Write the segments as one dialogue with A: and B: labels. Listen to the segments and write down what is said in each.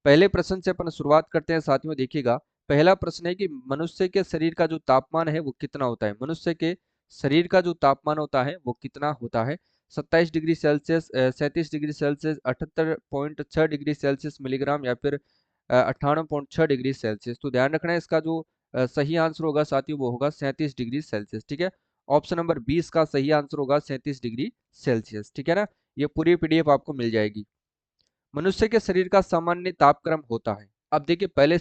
A: पहले प्रश्न से अपन शुरुआत करते हैं साथियों। देखिएगा, पहला प्रश्न है कि मनुष्य के शरीर का जो तापमान है वो कितना होता है। मनुष्य के शरीर का जो तापमान होता है वो कितना होता है। 27 degree Celsius, 37 degree Celsius, 78.6 degree Celsius milligram, या फिर 98.6 डिग्री सेल्सियस। तो ध्यान रखना है, इसका जो सही आंसर होगा साथियों वो होगा 37 डिग्री सेल्सियस। ठीक है, ऑप्शन नंबर 20 का सही आंसर होगा 37 डिग्री सेल्सियस। ठीक है ना, ये पूरी पीडीएफ आपको मिल जाएगी। मनुष्य के शरीर का सामान्य तापक्रम होता है। अब देखिए, पहले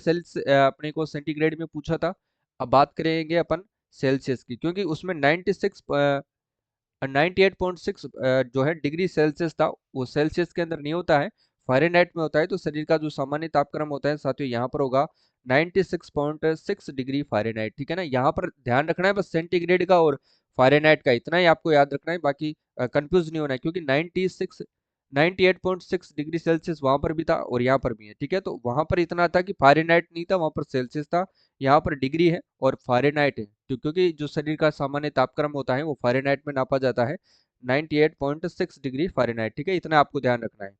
A: अपने को सेंटीग्रेड में पूछा था। अब बात करेंगे अपन सेल्सियस की, क्योंकि उसमें 98.6 जो है डिग्री सेल्सियस था, वो सेल्सियस के अंदर नहीं होता है, फ़ारेनहाइट में होता है। तो शरीर का जो सामान्य तापक्रम होता है साथियों यहाँ पर होगा 96.6 डिग्री फ़ारेनहाइट। ठीक है ना, यहाँ पर ध्यान रखना है बस सेंटीग्रेड का और फ़ारेनहाइट का, इतना ही आपको याद रखना है। बाकी कंफ्यूज नहीं होना है, क्योंकि 98.6 डिग्री सेल्सियस वहां पर भी था और यहाँ पर भी है। ठीक है, तो वहां पर इतना था कि फ़ारेनहाइट नहीं था, वहां पर सेल्सियस था। यहाँ पर डिग्री है और फ़ारेनहाइट है, क्योंकि जो शरीर का सामान्य तापक्रम होता है वो फ़ारेनहाइट में नापा जाता है, 98.6 डिग्री फ़ारेनहाइट। ठीक है, इतना आपको ध्यान रखना है।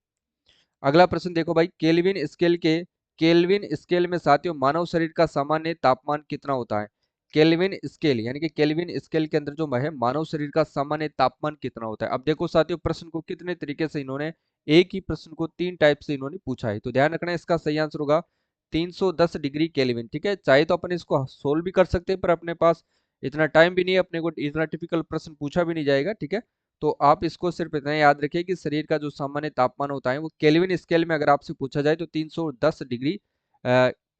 A: अगला प्रश्न देखो भाई, केल्विन स्केल में साथियों मानव शरीर का सामान्य तापमान कितना होता है। केल्विन स्केल यानी कि केल्विन स्केल के अंदर जो है मानव शरीर का सामान्य तापमान कितना होता है। अब देखो साथियों, प्रश्न को कितने तरीके से इन्होंने, एक ही प्रश्न को तीन टाइप से इन्होंने पूछा है। तो ध्यान रखना है, इसका सही आंसर होगा 310 डिग्री केल्विन। ठीक है, चाहे तो अपन इसको सोल्व भी कर सकते हैं, पर अपने पास इतना टाइम भी नहीं है, अपने को इतना टिपिकल प्रश्न पूछा भी नहीं जाएगा। ठीक है, तो आप इसको सिर्फ इतना याद रखिए कि शरीर का जो सामान्य तापमान होता है वो केल्विन स्केल में अगर आपसे पूछा जाए तो 310 डिग्री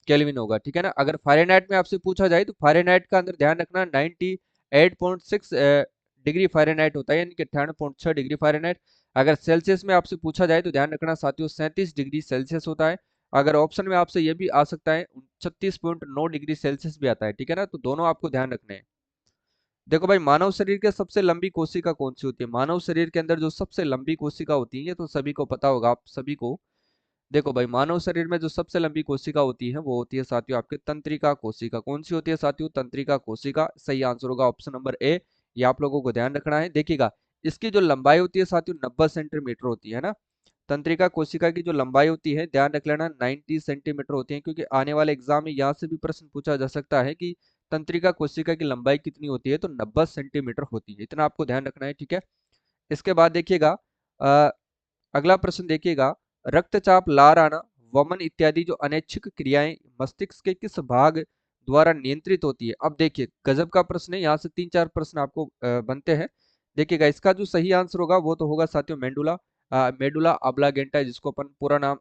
A: केल्विन होगा। ठीक है ना, अगर फ़ारेनहाइट में आपसे पूछा जाए तो फ़ारेनहाइट का अंदर ध्यान रखना 98.6 डिग्री फ़ारेनहाइट होता है, यानी कि 98.6 डिग्री फ़ारेनहाइट। अगर सेल्सियस में आपसे पूछा जाए तो ध्यान रखना साथियों 37 डिग्री सेल्सियस होता है। अगर ऑप्शन में आपसे ये भी आ सकता है 36.9 डिग्री सेल्सियस भी आता है। ठीक है ना, तो दोनों आपको ध्यान रखने हैं। देखो भाई, मानव शरीर के सबसे लंबी कोशिका कौन सी होती है। मानव शरीर के अंदर जो सबसे लंबी कोशिका होती है, ये तो सभी को पता होगा, आप सभी को। देखो भाई, मानव शरीर में जो सबसे लंबी कोशिका होती है वो होती है साथियों आपके तंत्रिका कोशिका। कौन सी होती है साथियों, तंत्रिका कोशिका। सही आंसर होगा ऑप्शन नंबर ए। ये आप लोगों को ध्यान रखना है। देखिएगा, इसकी जो लंबाई होती है साथियों 90 सेंटीमीटर होती है ना। तंत्रिका कोशिका की जो लंबाई होती है ध्यान रख लेना 90 सेंटीमीटर होती है, क्योंकि आने वाले एग्जाम में यहाँ से भी प्रश्न पूछा जा सकता है कि तंत्रिका कोशिका की लंबाई कितनी होती है, तो 90 सेंटीमीटर होती है। इतना आपको ध्यान रखना है। ठीक है, इसके बाद देखिएगा, अ, अगला प्रश्न देखिएगा, रक्तचाप, लार आना, वमन इत्यादि जो अनैच्छिक क्रियाएं मस्तिष्क के किस भाग द्वारा नियंत्रित होती है। अब देखिए, गजब का प्रश्न है, यहाँ से तीन चार प्रश्न आपको बनते हैं। देखिएगा, इसका जो सही आंसर होगा वो तो होगा साथियों मेडुला, मेडुला ऑब्लांगेटा, जिसको अपन पूरा नाम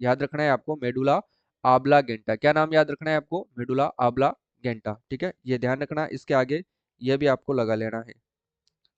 A: याद रखना है आपको, मेडुला ऑब्लांगेटा। क्या नाम याद रखना है आपको, मेडुला ऑब्लांगेटा। ठीक है, ये ध्यान रखना, इसके आगे ये भी आपको लगा लेना है,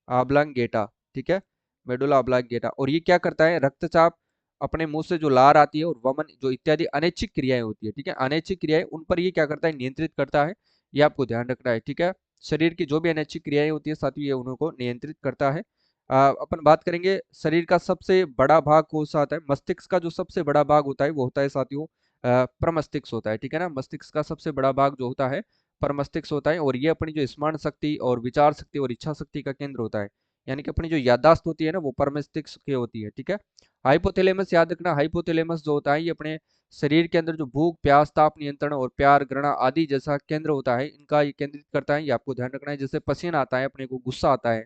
A: ऑब्लांगेटा। ठीक है, मेडुला ऑब्लांगेटा। और ये क्या करता है, रक्तचाप, अपने मुंह से जो लार आती है, और वमन जो इत्यादि अनैच्छिक क्रियाएं होती है, ठीक है, अनैच्छिक क्रियाएं, उन पर ये क्या करता है, नियंत्रित करता है। ये आपको ध्यान रखना है। ठीक है, शरीर की जो भी अनैच्छिक क्रियाएं होती है साथियों, ये उनको नियंत्रित करता है। अपन बात करेंगे शरीर का सबसे बड़ा भाग कौन सा आता है। मस्तिष्क का जो सबसे बड़ा भाग होता है वो होता है साथियों प्रमस्तिष्क होता है। ठीक है ना, मस्तिष्क का सबसे बड़ा भाग जो होता है परमस्तिष्क होता है, और ये अपनी जो स्मरण शक्ति और विचार शक्ति और इच्छा शक्ति का केंद्र होता है। यानी कि अपनी जो याददाश्त होती है ना वो परमस्तिष्क की होती है। ठीक है, हाइपोथैलेमस याद रखना, हाइपोथैलेमस जो होता है ये अपने शरीर के अंदर जो भूख, प्यास, ताप नियंत्रण और प्यार, घृणा आदि जैसा केंद्र होता है, इनका ये केंद्रित करता है। ये आपको ध्यान रखना है। जैसे पसीना आता है, अपने को गुस्सा आता है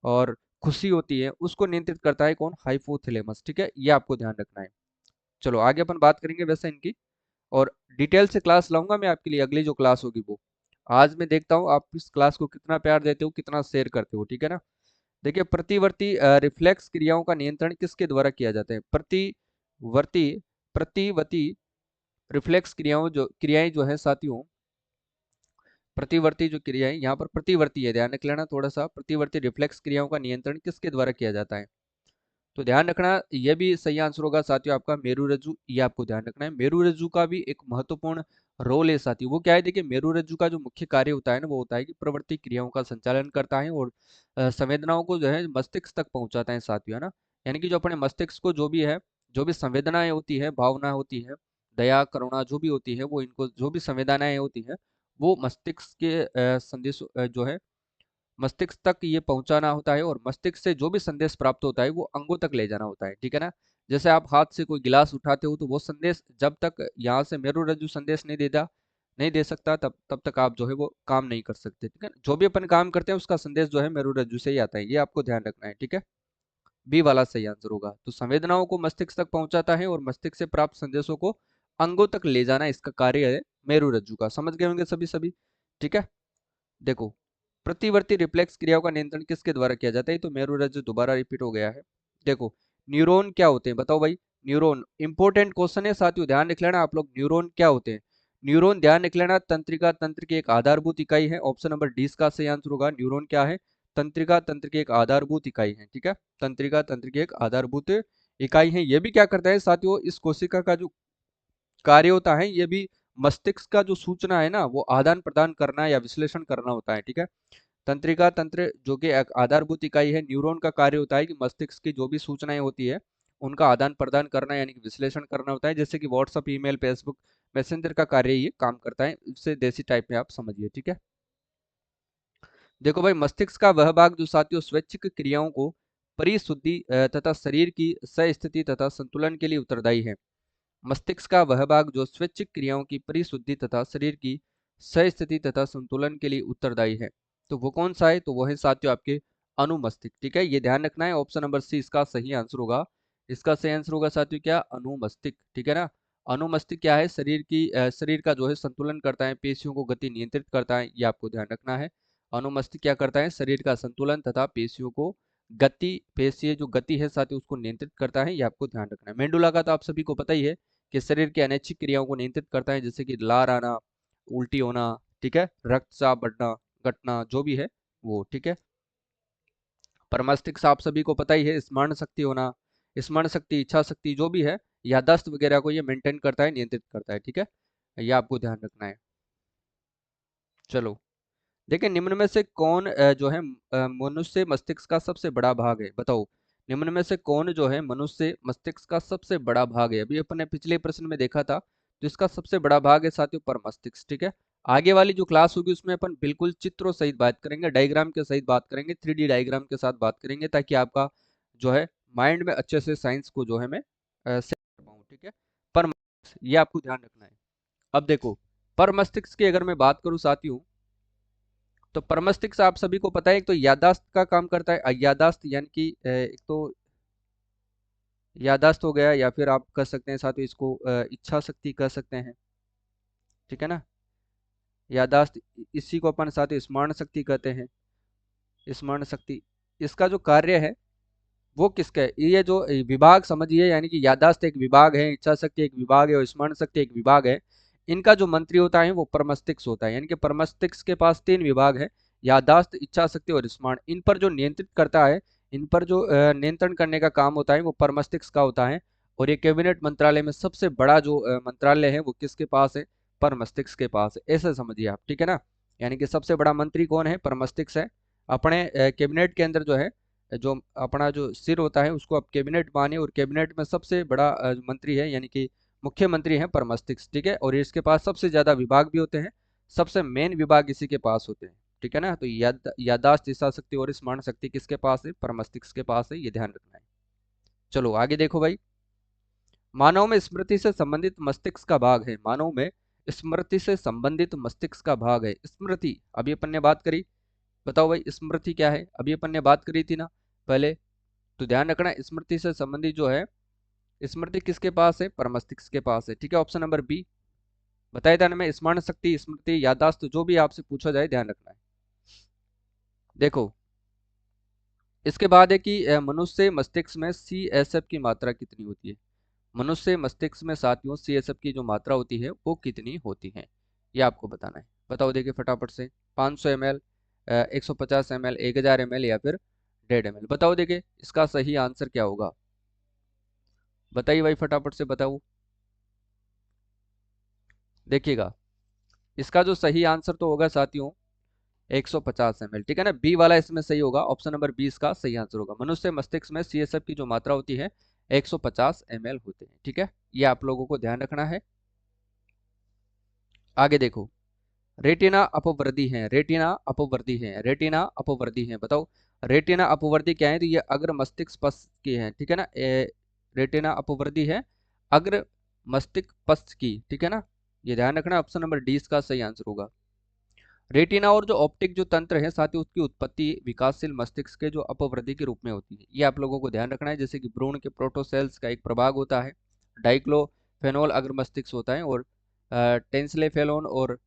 A: और खुशी होती है, उसको नियंत्रित करता है कौन, हाइपोथैलेमस। ठीक है, ये आपको ध्यान रखना है। चलो आगे अपन बात करेंगे वैसे इनकी, और डिटेल से क्लास लाऊंगा मैं आपके लिए, अगली जो क्लास होगी वो। आज मैं देखता हूँ आप इस क्लास को कितना प्यार देते हो, कितना शेयर करते हो। ठीक है ना, देखिए, प्रतिवर्ती रिफ्लेक्स क्रियाओं का नियंत्रण किसके द्वारा किया जाता है। प्रतिवर्ती प्रतिवर्ती रिफ्लेक्स क्रियाएं जो है साथियों, प्रतिवर्ती जो क्रियाएं, यहाँ पर प्रतिवर्ती है, ध्यान रख लेना थोड़ा सा, प्रतिवर्ती रिफ्लेक्स क्रियाओं का नियंत्रण किसके द्वारा किया जाता है। तो ध्यान रखना, ये भी सही आंसर होगा साथियों आपका मेरुरज्जु। ये आपको ध्यान रखना है, मेरुरज्जु का भी एक महत्वपूर्ण रोल है साथियों। वो क्या है, देखिए, मेरुरज्जु का जो मुख्य कार्य होता है ना वो होता है कि प्रवृत्ति क्रियाओं का संचालन करता है और संवेदनाओं को जो है मस्तिष्क तक पहुंचाता है साथियों, है ना। यानी कि जो अपने मस्तिष्क को जो भी है, जो भी संवेदनाएं होती है, भावना होती है, दया, करुणा जो भी होती है, वो इनको जो भी संवेदनाएं होती है वो मस्तिष्क के संदेश जो है मस्तिष्क तक ये पहुंचाना होता है, और मस्तिष्क से जो भी संदेश प्राप्त होता है वो अंगों तक ले जाना होता है। ठीक है ना, जैसे आप हाथ से कोई गिलास उठाते हो तो वो संदेश जब तक यहाँ से मेरुरज्जु संदेश नहीं दे सकता, तब तक आप जो है वो काम नहीं कर सकते, ठीक है। जो भी अपन काम करते हैं उसका संदेश जो है मेरुरज्जु से ही आता है, ये आपको ध्यान रखना है, ठीक है। बी वाला सही आंसर होगा। तो संवेदनाओं को मस्तिष्क तक पहुंचाता है और मस्तिष्क से प्राप्त संदेशों को अंगों तक ले जाना इसका कार्य है मेरुरज्जु का। समझ गए होंगे सभी सभी, ठीक है। देखो, प्रतिवर्ती रिफ्लेक्स क्रियाओं का नियंत्रण किसके द्वारा किया जाता है? तो मेरुरज्जु दोबारा रिपीट हो गया है। देखो, न्यूरॉन क्या होते हैं बताओ भाई। न्यूरॉन इंपॉर्टेंट क्वेश्चन है साथियों, ध्यान रख लेना आप लोग। न्यूरॉन क्या होते हैं? न्यूरॉन ध्यान रख लेना, तंत्रिका तंत्र की एक आधारभूत इकाई है। ऑप्शन नंबर डी इसका सही आंसर होगा। न्यूरॉन क्या है? तंत्रिका तंत्र की एक आधारभूत इकाई है, ठीक है। तंत्रिका तंत्र की एक आधारभूत इकाई है। ये भी क्या करता है साथियों, इस कोशिका का जो कार्य होता है ये भी मस्तिष्क का जो सूचना है ना वो आदान प्रदान करना या विश्लेषण करना होता है, ठीक है। तंत्रिका तंत्र जो कि एक आधारभूत इकाई है, न्यूरॉन का कार्य होता है कि मस्तिष्क की जो भी सूचनाएं होती है उनका आदान प्रदान करना यानी कि विश्लेषण करना होता है। जैसे कि व्हाट्सअप, ईमेल, फेसबुक मैसेंजर का कार्य ये काम करता है। इससे देसी टाइप में आप समझिए, ठीक है। देखो भाई, मस्तिष्क का वह भाग जो साथियों स्वैच्छिक क्रियाओं को परिशुद्धि तथा शरीर की सह तथा संतुलन के लिए उत्तरदायी है। मस्तिष्क का वह भाग जो स्वैच्छिक क्रियाओं की परिशुद्धि तथा शरीर की सह तथा संतुलन के लिए उत्तरदायी है। तो वो कौन सा है? तो वो है साथियों आपके अनुमस्तिष्क, ठीक है। ये ध्यान रखना है, ऑप्शन नंबर सी इसका सही आंसर होगा। इसका सही आंसर होगा साथियों क्या? अनुमस्तिष्क, ठीक है ना। अनुमस्तिष्क क्या है? शरीर का जो है संतुलन करता है, पेशियों को गति नियंत्रित करता है, ये आपको ध्यान रखना है। अनुमस्तिष्क क्या करता है? शरीर का संतुलन तथा पेशियों को पेशीय जो गति है साथियों उसको नियंत्रित करता है, ये आपको ध्यान रखना है। मेंडुला का तो आप सभी को पता ही है कि शरीर की अनैच्छिक क्रियाओं को नियंत्रित करता है, जैसे कि लार आना, उल्टी होना, ठीक है, रक्तचाप बढ़ना, घटना जो भी है वो, ठीक है। पर मस्तिष्क आप सभी को पता ही है, स्मरण शक्ति होना, स्मरण शक्ति, इच्छा शक्ति जो भी है, याददाश्त वगैरह को ये मेंटेन करता है, नियंत्रित करता है, ठीक है। ये आपको ध्यान रखना है। चलो, देखिए, निम्न में से कौन जो है मनुष्य मस्तिष्क का सबसे बड़ा भाग है? बताओ, निम्न में से कौन जो है मनुष्य मस्तिष्क का सबसे बड़ा भाग है? अभी अपन ने पिछले प्रश्न में देखा था, तो इसका सबसे बड़ा भाग है साथियों पर मस्तिष्क, ठीक है। आगे वाली जो क्लास होगी उसमें अपन बिल्कुल चित्रों सहित बात करेंगे, डायग्राम के सहित बात करेंगे, 3D डायग्राम के साथ बात करेंगे, ताकि आपका जो है माइंड में अच्छे से साइंस को जो है मैं सेट कर पाऊँ, ठीक है। पर मस्तिष्क, ये आपको ध्यान रखना है। अब देखो, पर मस्तिष्क की अगर मैं बात करूं साथियों, तो परमस्तिष्क आप सभी को पता है एक तो याददाश्त का काम करता है। याददाश्त यानी कि एक तो याददाश्त हो गया, या फिर आप कह सकते हैं साथियों इसको इच्छा शक्ति कह सकते हैं, ठीक है ना। याददाश्त, इसी को अपन साथियों स्मरण शक्ति कहते हैं। स्मरण शक्ति, इसका जो कार्य है वो किसका है? ये जो विभाग समझिए, यानी कि याददाश्त एक विभाग है, इच्छा शक्ति एक विभाग है और स्मरण शक्ति एक विभाग है। इनका जो मंत्री होता है वो परमस्तिष्क होता है, यानी कि परमस्तिष्क के पास 3 विभाग है, याददाश्त, इच्छा शक्ति और स्मरण। इन पर जो नियंत्रित करता है, इन पर जो नियंत्रण करने का काम होता है वो परमस्तिष्क का होता है। और ये कैबिनेट मंत्रालय में सबसे बड़ा जो मंत्रालय है वो किसके पास है? परमस्तिष्क के पास है, ऐसे समझिए आप, ठीक है ना। यानी कि सबसे बड़ा मंत्री कौन है? परमस्तिष्क है। अपने कैबिनेट के अंदर जो है, जो अपना जो सिर होता है उसको आप कैबिनेट माने, और कैबिनेट में सबसे बड़ा मंत्री है यानी कि मुख्यमंत्री है परमस्तिष्क, ठीक है। और इसके पास सबसे ज्यादा विभाग भी होते हैं, सबसे मेन विभाग इसी के पास होते हैं, ठीक है ना। तो याददाश्त, इच्छा शक्ति और स्मरण शक्ति किसके पास है? परमस्तिष्क के पास है, ये ध्यान रखना है। चलो आगे देखो भाई, मानव में स्मृति से संबंधित मस्तिष्क का भाग है। मानव में स्मृति से संबंधित मस्तिष्क का भाग है। स्मृति अभी अपन ने बात करी, बताओ भाई स्मृति क्या है? अभी अपन ने बात करी थी ना पहले। तो ध्यान रखना, स्मृति से संबंधित जो है, स्मृति किसके पास है? परमस्तिष्क के पास है, ठीक है। ऑप्शन नंबर बी बताया था ना मैं, स्मरण शक्ति, स्मृति, याददाश्त जो भी आपसे पूछा जाए ध्यान रखना है। देखो, इसके बाद है कि मनुष्य मस्तिष्क में CSF की मात्रा कितनी होती है? मनुष्य मस्तिष्क में साथियों CSF की जो मात्रा होती है वो कितनी होती है, ये आपको बताना है। बताओ देखिए फटाफट से, 500 ml, 150 ml, 1000 ml या फिर 1.5 ml? बताओ देखिए इसका सही आंसर क्या होगा? बताइए भाई फटाफट से बताओ। देखिएगा, इसका जो सही आंसर तो होगा साथियों 150 ml, ठीक है ना। बी वाला इसमें सही होगा, ऑप्शन नंबर 20 का सही आंसर होगा। मनुष्य मस्तिष्क में CSF की जो मात्रा होती है 150 ml होते हैं, ठीक है। ये आप लोगों को ध्यान रखना है। आगे देखो, रेटिना अपवर्दी है, रेटिना अपवर्दी है, रेटिना अपवर्दी है, बताओ रेटिना अपवर्दी क्या है? तो ये अग्र मस्तिष्क पक्ष की है, ठीक है ना। रेटिना अपवृद्धि है अग्र मस्तिष्क पश्च की, ठीक है ना, ये ध्यान रखना, ऑप्शन नंबर डी इसका सही आंसर होगा। रेटिना और जो ऑप्टिक जो तंत्र है साथ ही उसकी उत्पत्ति विकासशील मस्तिष्क के जो अपवृद्धि के रूप में होती है, ये आप लोगों को ध्यान रखना है। जैसे कि भ्रूण के प्रोटोसेल्स का एक प्रभाग होता है, डाइक्लोफेनोल अग्र मस्तिष्क होता है, और टेंसलेफेलोन और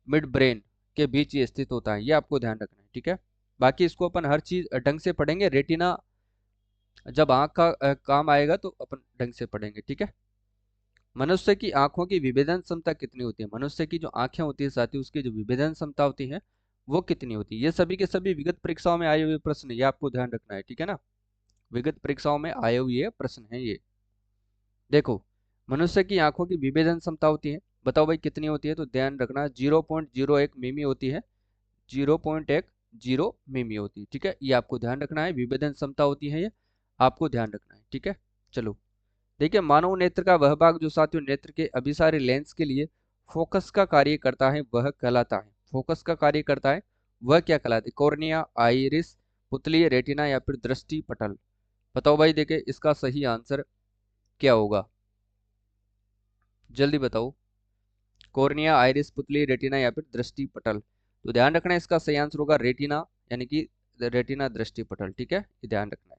A: मिड ब्रेन के बीच ये स्थित होता है, ये आपको ध्यान रखना है, ठीक है। बाकी इसको अपन हर चीज ढंग से पढ़ेंगे, रेटिना जब आंख का काम आएगा तो अपन ढंग से पढ़ेंगे, ठीक है। मनुष्य की आंखों की विभेदन क्षमता कितनी होती है, मनुष्य की जो आंखें होती है साथ ही उसकी जो विभेदन क्षमता होती है वो कितनी होती है, ये सभी के सभी विगत परीक्षाओं में आए हुए प्रश्न, ये आपको ध्यान रखना है, ठीक है ना, विगत परीक्षाओं में आए हुए प्रश्न है ये। देखो, मनुष्य की आंखों की विभेदन क्षमता होती है, बताओ भाई कितनी होती है, तो ध्यान रखना 0.01 मिमी होती है, 0.10 मिमी होती है, ठीक है, ये आपको ध्यान रखना है, विभेदन क्षमता होती है ये, आपको ध्यान रखना है, ठीक है। चलो, देखिए, मानव नेत्र का वह भाग जो साथियों नेत्र के अभिसारी लेंस के लिए फोकस का कार्य करता है वह कहलाता है, फोकस का कार्य करता है वह क्या कहलाता है, कॉर्निया, आइरिस, पुतली, रेटिना या फिर दृष्टि पटल। बताओ भाई, देखिए इसका सही आंसर क्या होगा, जल्दी बताओ, कॉर्निया, आइरिस, पुतली, रेटिना या फिर दृष्टि पटल। तो ध्यान रखना है इसका सही आंसर होगा रेटिना, यानी कि रेटिना दृष्टि पटल, ठीक है, ये ध्यान रखना है।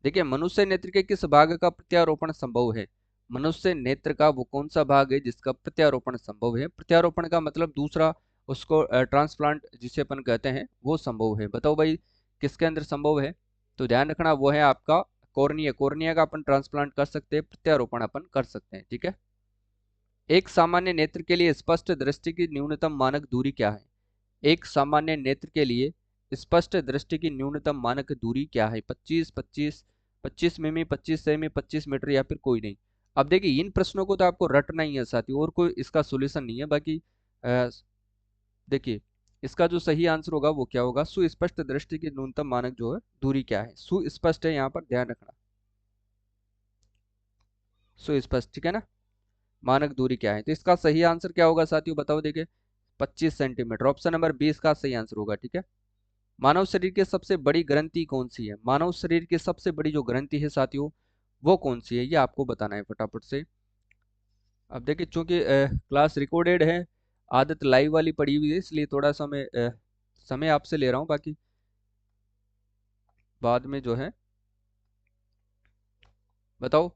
A: देखिए, मनुष्य नेत्र के किस भाग का प्रत्यारोपण संभव है, मनुष्य नेत्र का वो कौन सा भाग है जिसका प्रत्यारोपण संभव है, प्रत्यारोपण का मतलब दूसरा उसको ट्रांसप्लांट जिसे अपन कहते हैं वो संभव है, बताओ भाई किसके अंदर संभव है, तो ध्यान रखना वो है आपका कॉर्निया, कॉर्निया का अपन ट्रांसप्लांट कर सकते हैं, प्रत्यारोपण अपन कर सकते हैं, ठीक है। एक सामान्य नेत्र के लिए स्पष्ट दृष्टि की न्यूनतम मानक दूरी क्या है, एक सामान्य नेत्र के लिए स्पष्ट दृष्टि की न्यूनतम मानक दूरी क्या है, 25 मिमी, 25 सेमी, 25 मीटर या फिर कोई नहीं। अब देखिए, इन प्रश्नों को तो आपको रटना ही है साथियों, और कोई इसका सोल्यूशन नहीं है। बाकी अ, देखिए, इसका जो सही आंसर होगा वो क्या होगा, सुस्पष्ट दृष्टि की न्यूनतम मानक जो है दूरी क्या है, सुस्पष्ट है यहाँ पर ध्यान रखना, सुस्पष्ट, ठीक है ना, मानक दूरी क्या है, तो इसका सही आंसर क्या होगा साथियों, बताओ, देखिए 25 सेंटीमीटर, ऑप्शन नंबर 20 का सही आंसर होगा, ठीक है। मानव शरीर की सबसे बड़ी ग्रंथि कौन सी है, मानव शरीर की सबसे बड़ी जो ग्रंथि है साथियों वो कौन सी है, ये आपको बताना है फटाफट से। अब देखिए, चूंकि क्लास रिकॉर्डेड है, आदत लाइव वाली पड़ी हुई है, इसलिए थोड़ा सा मैं समय आपसे ले रहा हूँ, बाकी बाद में जो है बताओ,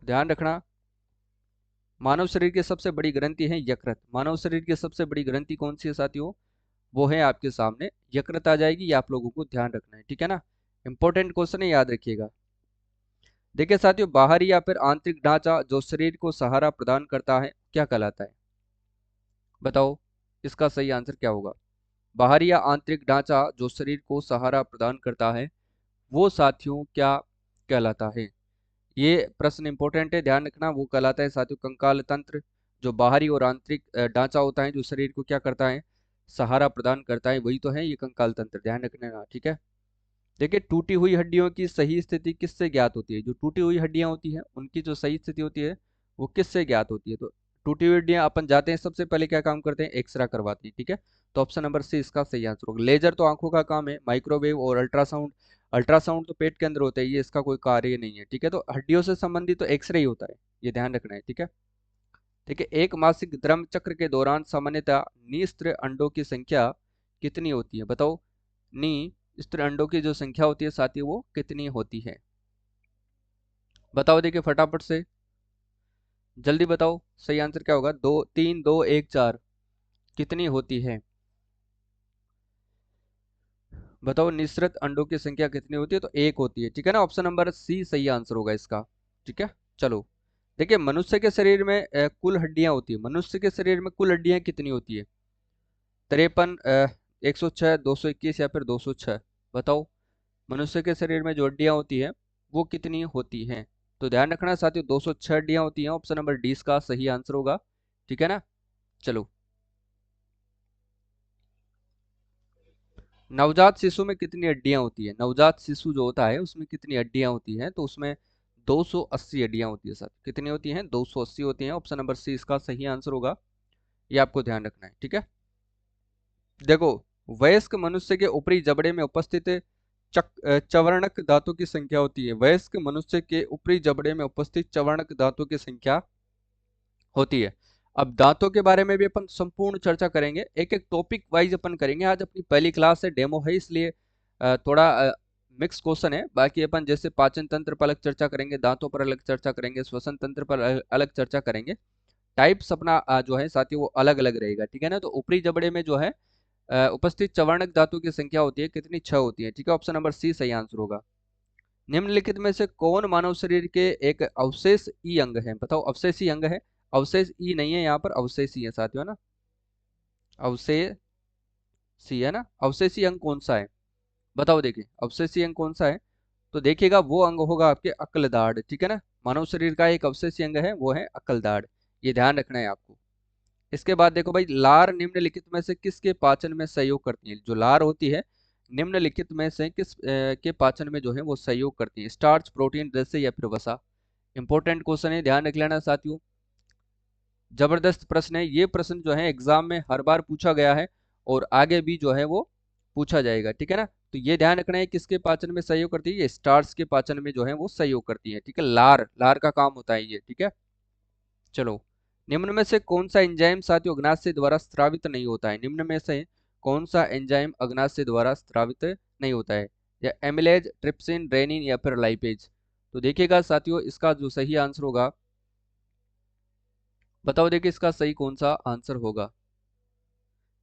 A: ध्यान रखना। मानव शरीर की सबसे बड़ी ग्रंथि है यकृत, मानव शरीर की सबसे बड़ी ग्रंथि कौन सी है साथियों, वो है आपके सामने यकृत आ जाएगी, ये आप लोगों को ध्यान रखना है, ठीक है ना, इंपॉर्टेंट क्वेश्चन है, याद रखिएगा। देखिए साथियों, बाहरी या फिर आंतरिक ढांचा जो शरीर को सहारा प्रदान करता है क्या कहलाता है, बताओ इसका सही आंसर क्या होगा, बाहरी या आंतरिक ढांचा जो शरीर को सहारा प्रदान करता है वो साथियों क्या कहलाता है, ये प्रश्न इंपॉर्टेंट है, ध्यान रखना, वो कहलाता है साथियों कंकाल तंत्र, जो बाहरी और आंतरिक ढांचा होता है जो शरीर को क्या करता है, सहारा प्रदान करता है, वही तो है ये कंकाल तंत्र, ध्यान रखना, ठीक है। देखिए, टूटी हुई हड्डियों की सही स्थिति किससे ज्ञात होती है, जो टूटी हुई हड्डियां होती हैं उनकी जो सही स्थिति होती है वो किससे ज्ञात होती है, तो टूटी हुई हड्डियां अपन जाते हैं सबसे पहले क्या काम करते हैं, एक्सरा करवाते हैं, ठीक है, तो ऑप्शन नंबर सी इसका सही आंसर होगा। लेजर तो आंखों का काम है, माइक्रोवेव और अल्ट्रासाउंड, अल्ट्रासाउंड तो पेट के अंदर होता है, ये इसका कोई कार्य नहीं है, ठीक है, तो हड्डियों से संबंधित तो एक्सरे ही होता है, ये ध्यान रखना है, ठीक है। देखिए, एक मासिक धर्म चक्र के दौरान सामान्यतः निस्त्र अंडों की संख्या कितनी होती है, बताओ, निस्त्र अंडों की जो संख्या होती है साथी वो कितनी होती है, बताओ, देखिए फटाफट से जल्दी बताओ, सही आंसर क्या होगा, 2 3 2 1 4 कितनी होती है, बताओ, निःसृत अंडों की संख्या कितनी होती है, तो एक होती है, ठीक है ना, ऑप्शन नंबर सी सही आंसर होगा इसका, ठीक है। चलो, देखिए, मनुष्य के शरीर में कुल हड्डियां होती है, मनुष्य के शरीर में कुल हड्डियां कितनी होती है, 53, 106, 221 या फिर 206, बताओ, मनुष्य के शरीर में जो हड्डियां होती है वो कितनी होती हैं, तो ध्यान रखना साथियों 206 हड्डियां होती हैं, ऑप्शन नंबर डी इसका सही आंसर होगा, ठीक है ना। चलो, नवजात शिशु में कितनी हड्डियां होती है, नवजात शिशु जो होता है उसमें कितनी हड्डियां होती हैं, तो उसमें 280 हड्डियां होती है सर, कितनी होती हैं, 280 होती हैं, ऑप्शन नंबर सी इसका सही आंसर होगा, ये आपको ध्यान रखना है, ठीक है। देखो, वयस्क मनुष्य के ऊपरी जबड़े में उपस्थित चवर्णक दांतों की संख्या होती है? वयस्क मनुष्य के ऊपरी जबड़े में उपस्थित चवर्णक दांतों की संख्या होती है। अब दांतों के बारे में भी अपन संपूर्ण चर्चा करेंगे, एक एक टॉपिक वाइज अपन करेंगे। आज अपनी पहली क्लास है, डेमो है, इसलिए थोड़ा मिक्स क्वेश्चन है। बाकी अपन जैसे पाचन तंत्र पर अलग चर्चा करेंगे, दांतों पर अलग चर्चा करेंगे, श्वसन तंत्र पर अलग चर्चा करेंगे। टाइप्स अपना जो है साथियों वो अलग अलग रहेगा, ठीक है ना। तो ऊपरी जबड़े में जो है उपस्थित चवर्णक धातु की संख्या होती है कितनी? 6 होती है, ठीक है। ऑप्शन नंबर सी सही आंसर होगा। निम्नलिखित में से कौन मानव शरीर के एक अवशेषी अंग है? बताओ, अवशेषी अंग है। अवशेष ई नहीं है यहाँ पर, अवशेषी है साथियों, है ना। अवशेषी है ना। अवशेषी अंग कौन सा है? बताओ, देखिए अवशेषी अंग कौन सा है। तो देखिएगा वो अंग होगा आपके अक्लदाढ़, ठीक है ना। मानव शरीर का एक अवशेषी अंग है, वो है अक्लदाढ़। ये ध्यान रखना है आपको। इसके बाद देखो भाई, लार निम्नलिखित में से किसके पाचन में सहयोग करती है? जो लार होती है निम्नलिखित में से किस के पाचन में जो है वो सहयोग करती है? स्टार्च, प्रोटीन, रेसे या फिर वसा? इंपॉर्टेंट क्वेश्चन है, ध्यान रख लेना साथियों। जबरदस्त प्रश्न है ये। प्रश्न जो है एग्जाम में हर बार पूछा गया है और आगे भी जो है वो पूछा जाएगा, ठीक है ना। तो ये ध्यान रखना है किसके पाचन में सहयोग करती है? ये स्टार्च के पाचन में जो है वो सहयोग करती है, ठीक है। लार, लार का काम होता है ये, ठीक है। चलो, निम्न में से कौन सा एंजाइम साथियों अग्नाशय द्वारा स्रावित नहीं होता है? निम्न में से कौन सा एंजाइम अग्नाशय द्वारा स्रावित नहीं होता है? या एमिलेज, ट्रिप्सिन, रेनिन या फिर लाइपेज? तो देखिएगा साथियों, इसका जो सही आंसर होगा, बताओ देखिए इसका सही कौन सा आंसर होगा।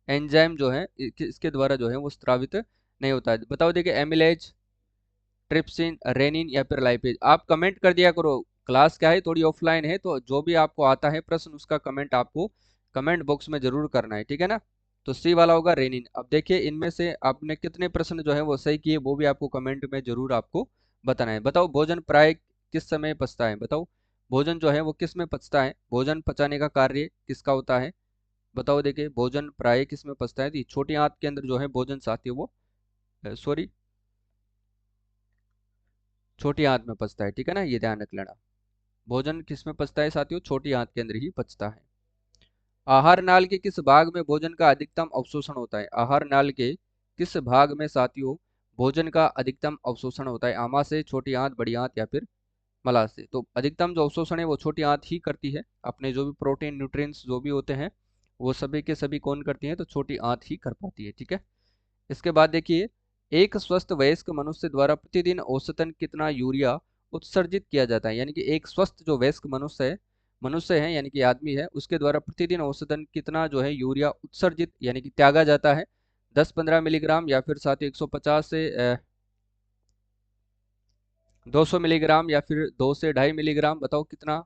A: एंजाइम जो है इसके द्वारा जो है वो स्रावित नहीं होता है। बताओ देखिए, एमिलेज, ट्रिप्सिन, रेनिन या फिर लाइपेज? आप कमेंट कर दिया करो। क्लास क्या है, थोड़ी ऑफलाइन है, तो जो भी आपको आता है प्रश्न उसका कमेंट आपको कमेंट बॉक्स में जरूर करना है, ठीक है ना। तो सी वाला होगा रेनिन। अब देखिए इनमें से आपने कितने प्रश्न जो है वो सही किए, वो भी आपको कमेंट में जरूर आपको बताना है। बताओ, भोजन प्राय किस समय पचता है? बताओ, भोजन जो है वो किस में पचता है? भोजन पचाने का कार्य किसका होता है? बताओ देखिए, भोजन प्राय किस में पचता है? तो छोटी आंत के अंदर जो है भोजन साथी वो सॉरी छोटी आंत में पचता है, ठीक है ना। ये ध्यान रख लेना। भोजन किस में पचता है साथियों? छोटी आंत के अंदर ही पचता है। आहार नाल के किस भाग में भोजन का अधिकतम अवशोषण होता है? आहार नाल के किस भाग में साथियों भोजन का अधिकतम अवशोषण होता है? आमाशय, छोटी आंत, बड़ी आंत या फिर मलाशय? तो अधिकतम जो अवशोषण है वो छोटी आंत ही करती है। अपने जो भी प्रोटीन, न्यूट्रिएंट्स जो भी होते हैं वो सभी के सभी कौन करती है? तो छोटी आंत ही कर पाती है, ठीक है। इसके बाद देखिए, एक स्वस्थ वयस्क मनुष्य द्वारा प्रतिदिन औसतन कितना यूरिया उत्सर्जित किया जाता है? यानी कि एक स्वस्थ जो वयस्क मनुष्य है यानी कि आदमी है, उसके द्वारा प्रतिदिन औसतन कितना जो है यूरिया उत्सर्जित यानी कि त्यागा जाता है? 10-15 मिलीग्राम या फिर साथ ही 150 से 200 मिलीग्राम या फिर 2 से 2.5 मिलीग्राम? बताओ कितना?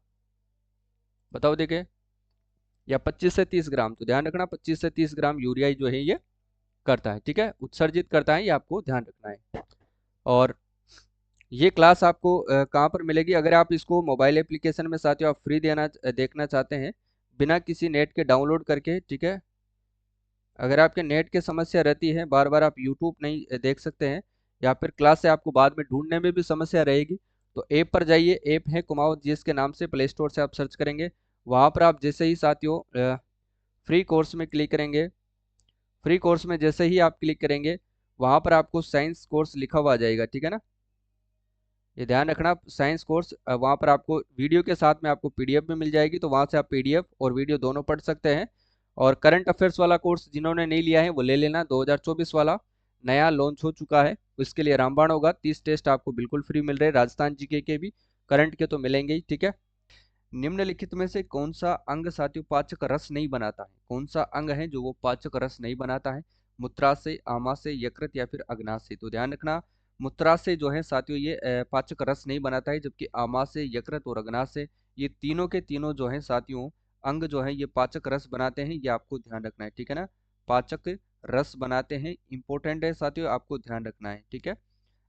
A: बताओ देखिए, या 25 से 30 ग्राम? तो ध्यान रखना 25 से 30 ग्राम यूरिया ही जो है ये करता है, ठीक है, उत्सर्जित करता है, ये आपको ध्यान रखना है। और ये क्लास आपको कहाँ पर मिलेगी? अगर आप इसको मोबाइल एप्लीकेशन में साथियों आप फ्री देखना चाहते हैं बिना किसी नेट के डाउनलोड करके, ठीक है। अगर आपके नेट की समस्या रहती है, बार बार आप यूट्यूब नहीं देख सकते हैं, या फिर क्लास से आपको बाद में ढूंढने में भी समस्या रहेगी, तो ऐप पर जाइए। ऐप है कुमाऊं जीएस के नाम से, प्ले स्टोर से आप सर्च करेंगे। वहाँ पर आप जैसे ही साथियों फ्री कोर्स में क्लिक करेंगे, फ्री कोर्स में जैसे ही आप क्लिक करेंगे वहाँ पर आपको साइंस कोर्स लिखा हुआ आ जाएगा, ठीक है ना। ये ध्यान रखना, साइंस कोर्स वहाँ पर आपको वीडियो के साथ में आपको पीडीएफ भी मिल जाएगी, तो वहाँ से आप पीडीएफ और वीडियो दोनों पढ़ सकते हैं। और करंट अफेयर्स वाला कोर्स जिन्होंने नहीं लिया है वो ले लेना, 2024 वाला नया लॉन्च हो चुका है। उसके लिए रामबाण होगा, 30 टेस्ट आपको बिल्कुल फ्री मिल रहे हैं, राजस्थान जीके के भी, करंट के तो मिलेंगे ही, ठीक है। निम्नलिखित में से कौन सा अंग साथियों पाचक रस नहीं बनाता है? कौन सा अंग है जो वो पाचक रस नहीं बनाता है? मूत्राशय, आमाशय, यकृत या फिर अग्नाशय? तो ध्यान रखना, मूत्राशय जो है साथियों ये पाचक रस नहीं बनाता है, जबकि आमाशय, यकृत और अग्नाशय ये तीनों के तीनों जो है साथियों अंग जो है ये पाचक रस बनाते हैं, ये आपको ध्यान रखना है, ठीक है ना। पाचक रस बनाते हैं, इंपॉर्टेंट है साथियों, आपको ध्यान रखना है, ठीक है।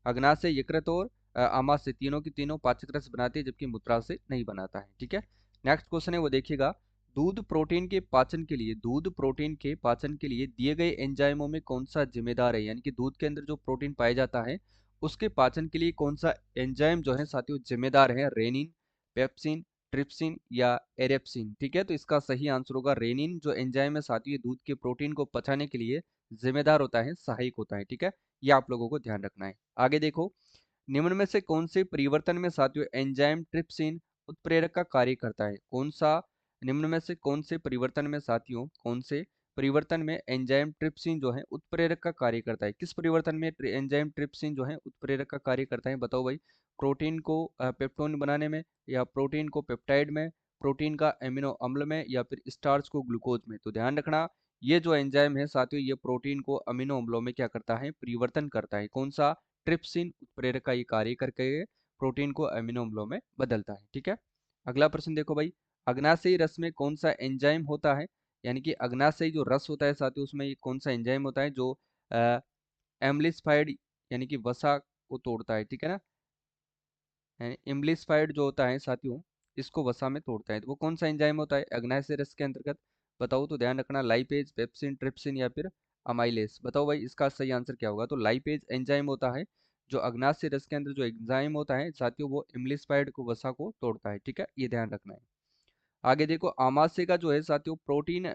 A: अग्नाशय, यकृत और आमाशय तीनों की तीनों पाचक रस बनाती है, जबकि मूत्राशय नहीं बनाता है, ठीक है। नेक्स्ट क्वेश्चन है वो देखिएगा, दूध प्रोटीन के पाचन के लिए दिए गए एंजाइमों में कौन सा जिम्मेदार है? यानी कि दूध के अंदर जो प्रोटीन पाया जाता है उसके पाचन के लिए कौन सा एंजाइम जो है साथियों जिम्मेदार है? रेनिन, पेप्सिन, ट्रिप्सिन या एरेप्सिन? ठीक है, तो इसका सही आंसर होगा रेनिन। जो एंजाइम है साथियों ये दूध के प्रोटीन को पचाने के लिए जिम्मेदार होता है, सहायक होता है, ठीक है। ये आप लोगों को ध्यान रखना है। आगे देखो, निम्न में से कौन से परिवर्तन में साथियों एंजाइम ट्रिप्सिन उत्प्रेरक का कार्य करता है? कौन सा निम्न में से कौन से परिवर्तन में साथियों कौन से परिवर्तन में एंजाइम ट्रिप्सिन जो है उत्प्रेरक का कार्य करता है? किस परिवर्तन में एंजाइम ट्रिप्सिन जो है उत्प्रेरक का कार्य करता है? बताओ भाई। प्रोटीन को पेप्टोन बनाने में, या प्रोटीन को पेप्टाइड में, प्रोटीन का एमिनो अम्ल में, या फिर स्टार्च को ग्लूकोज में? तो ध्यान रखना, ये जो एंजाइम है साथियों ये प्रोटीन को अमीनो अम्लों में क्या करता है? परिवर्तन करता है। कौन सा? ट्रिप्सिन उत्प्रेरक का ये कार्य करके प्रोटीन को अमीनो अम्लों में बदलता है। ठीक है। अगला प्रश्न देखो भाई, अग्नाशयी रस में कौन सा एंजाइम होता है? यानी कि अग्नाशयी जो रस होता है साथियों उसमें ये कौन सा एंजाइम होता है जो एम्लिसफाइड यानी कि वसा को तोड़ता है? ठीक है ना। एम्लिसफाइड जो होता है साथियों इसको वसा में तोड़ता है, तो वो कौन सा एंजाइम होता है अग्नाशय रस के अंतर्गत? बताओ। तो ध्यान रखना, लाइपेज, पेप्सिन, ट्रिप्सिन या फिर अमाइलेज। बताओ भाई इसका सही आंसर क्या होगा? तो लाइपेज एंजाइम होता है जो अग्नाशय रस के अंदर जो एंजाइम होता है साथियों वो एम्लिसफाइड को वसा को तोड़ता है। ठीक है, ये ध्यान रखना है। आगे देखो, आमाशय का जो है साथियों प्रोटीन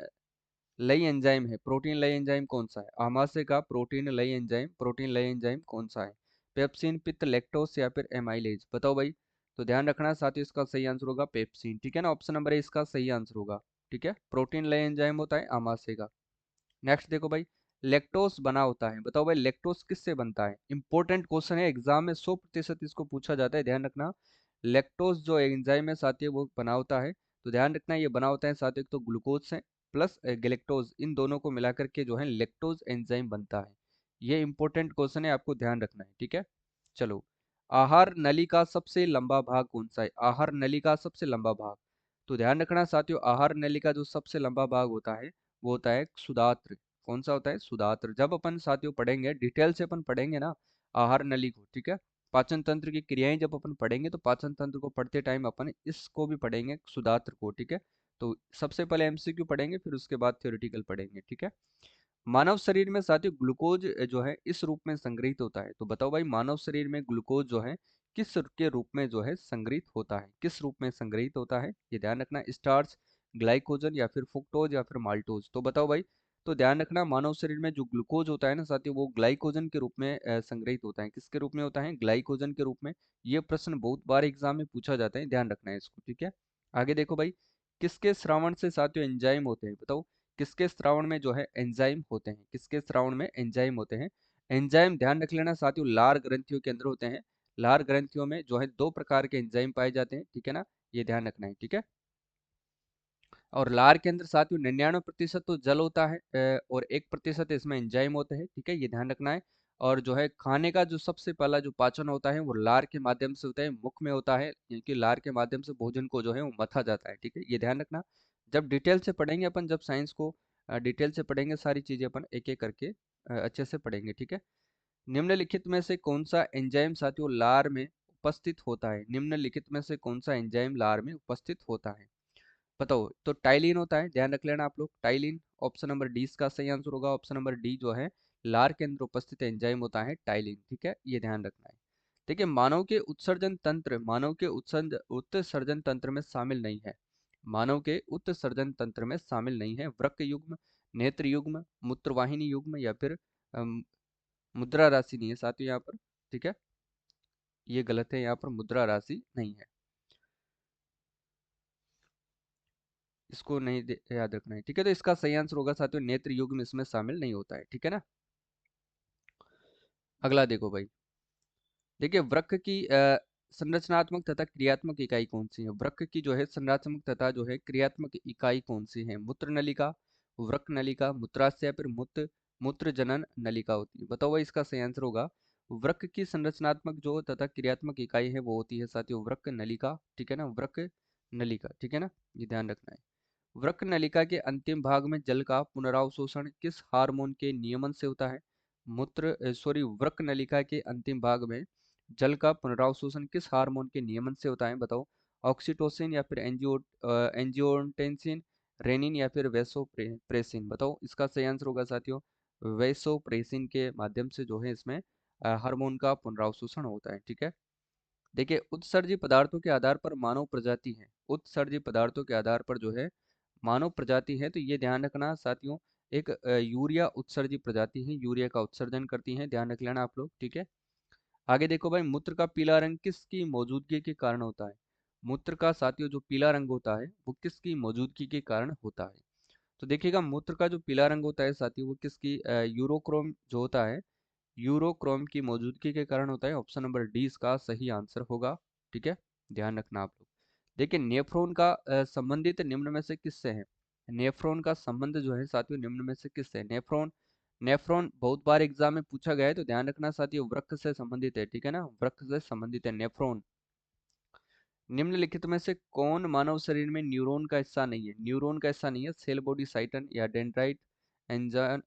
A: लई एंजाइम है। प्रोटीन लई एंजाइम कौन सा है? आमाशय का प्रोटीन लई एंजाइम कौन सा है? पेप्सिन, पित्त, लैक्टोस या फिर एमाइलेज? बताओ भाई। तो ध्यान रखना साथियों इसका सही आंसर होगा पेप्सिन। ठीक है ना, ऑप्शन नंबर ए इसका सही आंसर होगा। ठीक है, प्रोटीन लई एंजाइम होता है आमाशय का। नेक्स्ट देखो भाई, लैक्टोस बना होता है। बताओ भाई लैक्टोस किससे बनता है? इंपॉर्टेंट क्वेश्चन है, एग्जाम में 100% इसको पूछा जाता है, ध्यान रखना। लैक्टोस जो एंजाइम है साथियों वो बना होता है, तो ध्यान रखना ये बना होता है साथियों, एक तो ग्लूकोज से प्लस गैलेक्टोज, इन दोनों को मिलाकर के जो है लैक्टोज एंजाइम बनता है। ये इंपॉर्टेंट क्वेश्चन है, आपको ध्यान रखना है। ठीक है, चलो। आहार नली का सबसे लंबा भाग कौन सा है? आहार नली का सबसे लंबा भाग, तो ध्यान रखना साथियों आहार नली का जो सबसे लंबा भाग होता है वो होता है सुदात्र। कौन सा होता है? सुदात्र। जब अपन साथियों पढ़ेंगे डिटेल से अपन पढ़ेंगे ना आहार नली को, ठीक है, पाचन तंत्र की क्रियाएं जब अपन पढ़ेंगे तो पाचन तंत्र को पढ़ते टाइम अपन इसको भी पढ़ेंगे सुदात्र को। ठीक है, तो सबसे पहले एमसीक्यू पढ़ेंगे फिर उसके बाद थ्योरेटिकल पढ़ेंगे। ठीक है। मानव शरीर में साथियों ग्लूकोज जो है इस रूप में संग्रहित होता है, तो बताओ भाई मानव शरीर में ग्लूकोज जो है किस के रूप में जो है संग्रहित होता है? किस रूप में संग्रहित होता है ये ध्यान रखना, स्टार्च, ग्लाइकोजन या फिर फ्रुक्टोज या फिर माल्टोज? तो बताओ भाई। तो ध्यान रखना मानव शरीर में जो ग्लूकोज होता है ना साथियों वो ग्लाइकोजन के रूप में संग्रहित होता है। किसके रूप में होता है? ग्लाइकोजन के रूप में। ये प्रश्न बहुत बार एग्जाम में पूछा जाता है, ध्यान रखना है इसको। ठीक है, आगे देखो भाई, किसके श्रावण से साथियों एंजाइम होते हैं? बताओ। किसके श्रावण में जो है एंजाइम होते हैं? किसके श्रावण में एंजाइम होते हैं? एंजाइम ध्यान रख लेना साथियों लार ग्रंथियों के अंदर होते हैं। लार ग्रंथियों में जो है दो प्रकार के एंजाइम पाए जाते हैं। ठीक है ना, ये ध्यान रखना है। ठीक है, और लार के अंदर साथियों 99% तो जल होता है और 1% इसमें एंजाइम होते हैं। ठीक है, ये ध्यान रखना है। और जो है खाने का जो सबसे पहला जो पाचन होता है वो लार के माध्यम से होता है, मुख में होता है, क्योंकि लार के माध्यम से भोजन को जो है वो मथा जाता है। ठीक है, ये ध्यान रखना। जब डिटेल से पढ़ेंगे अपन, जब साइंस को डिटेल से पढ़ेंगे सारी चीजें अपन एक एक करके अच्छे से पढ़ेंगे। ठीक है, निम्नलिखित में से कौन सा एंजाइम साथियों लार में उपस्थित होता है? निम्नलिखित में से कौन सा एंजाइम लार में उपस्थित होता है? बताओ। तो टाइलिन होता है, ध्यान रख लेना आप लोग, टाइलिन। ऑप्शन नंबर डी इसका सही आंसर होगा। ऑप्शन नंबर डी जो है लार के अंदर उपस्थित एंजाइम होता है टाइलिन। ठीक है, ये ध्यान रखना है। देखिए मानव के उत्सर्जन तंत्र में शामिल नहीं है। मानव के उत्सर्जन तंत्र में शामिल नहीं है वृक्क युग्म, नेत्र युग्म, मूत्रवाहिनी युग्म या फिर अम, मुद्रा राशि नहीं है साथियों यहाँ पर। ठीक है, ये गलत है, यहाँ पर मुद्रा राशि नहीं है, इसको नहीं याद रखना है। ठीक है, तो इसका सही आंसर होगा साथियों नेत्र युग्म इसमें शामिल नहीं होता है। ठीक है ना। अगला देखो भाई, देखिए वृक्क की संरचनात्मक तथा क्रियात्मक इकाई कौन सी है? वृक्क की जो है संरचनात्मक तथा जो है क्रियात्मक इकाई कौन सी है? मूत्र नलिका, वृक्क नलिका, मूत्राशय या फिर मूत्र जनन नलिका होती है? बताओ भाई इसका सही आंसर होगा वृक्क की संरचनात्मक जो तथा क्रियात्मक इकाई है वो होती है साथियों वृक्क नलिका। ठीक है ना, वृक्क नलिका। ठीक है ना, ये ध्यान रखना है। वृक्क नलिका के अंतिम भाग में जल का पुनरावशोषण किस हार्मोन के नियमन से होता है? वृक्क नलिका के अंतिम भाग में जल का पुनरावशोषण किस हार्मोन के नियमन से होता है? बताओ। ऑक्सीटोसिन या फिर एंजियोटेंसिन, रेनिन या फिर वेसोप्रेसिन? बताओ इसका सही आंसर होगा साथियों वेसोप्रेसिन के माध्यम से जो है इसमें हार्मोन का पुनरावशोषण होता है। ठीक है, देखिए उत्सर्जी पदार्थों के आधार पर मानव प्रजाति है। उत्सर्जी पदार्थों के आधार पर जो है मानव प्रजाति है, तो ये ध्यान रखना साथियों एक यूरिया उत्सर्जी प्रजाति है, यूरिया का उत्सर्जन करती हैं, ध्यान रख लेना आप लोग, ठीक है। आगे देखो भाई, मूत्र का पीला रंग किसकी मौजूदगी के कारण होता है? मूत्र का साथियों जो पीला रंग होता है वो किसकी मौजूदगी के कारण होता है? तो देखिएगा, मूत्र का जो पीला रंग होता है साथियों वो किसकी यूरोक्रोम जो होता है, यूरोक्रोम की मौजूदगी के कारण होता है। ऑप्शन नंबर डी इसका सही आंसर होगा, ठीक है, ध्यान रखना आप लोग। देखिए, नेफ्रॉन का संबंधित निम्न में से किससे है? नेफ्रॉन का संबंध जो है साथियों निम्न में से किससे है? नेफ्रॉन, नेफ्रॉन बहुत बार एग्जाम में पूछा गया है, तो ध्यान रखना साथियों, वृक्क से संबंधित है, ठीक है ना, वृक्क से संबंधित है नेफ्रॉन। निम्नलिखित में से कौन मानव शरीर में न्यूरॉन का हिस्सा नहीं है? न्यूरॉन का हिस्सा नहीं है, सेल बॉडी साइटन या डेंड्राइट, एंजान,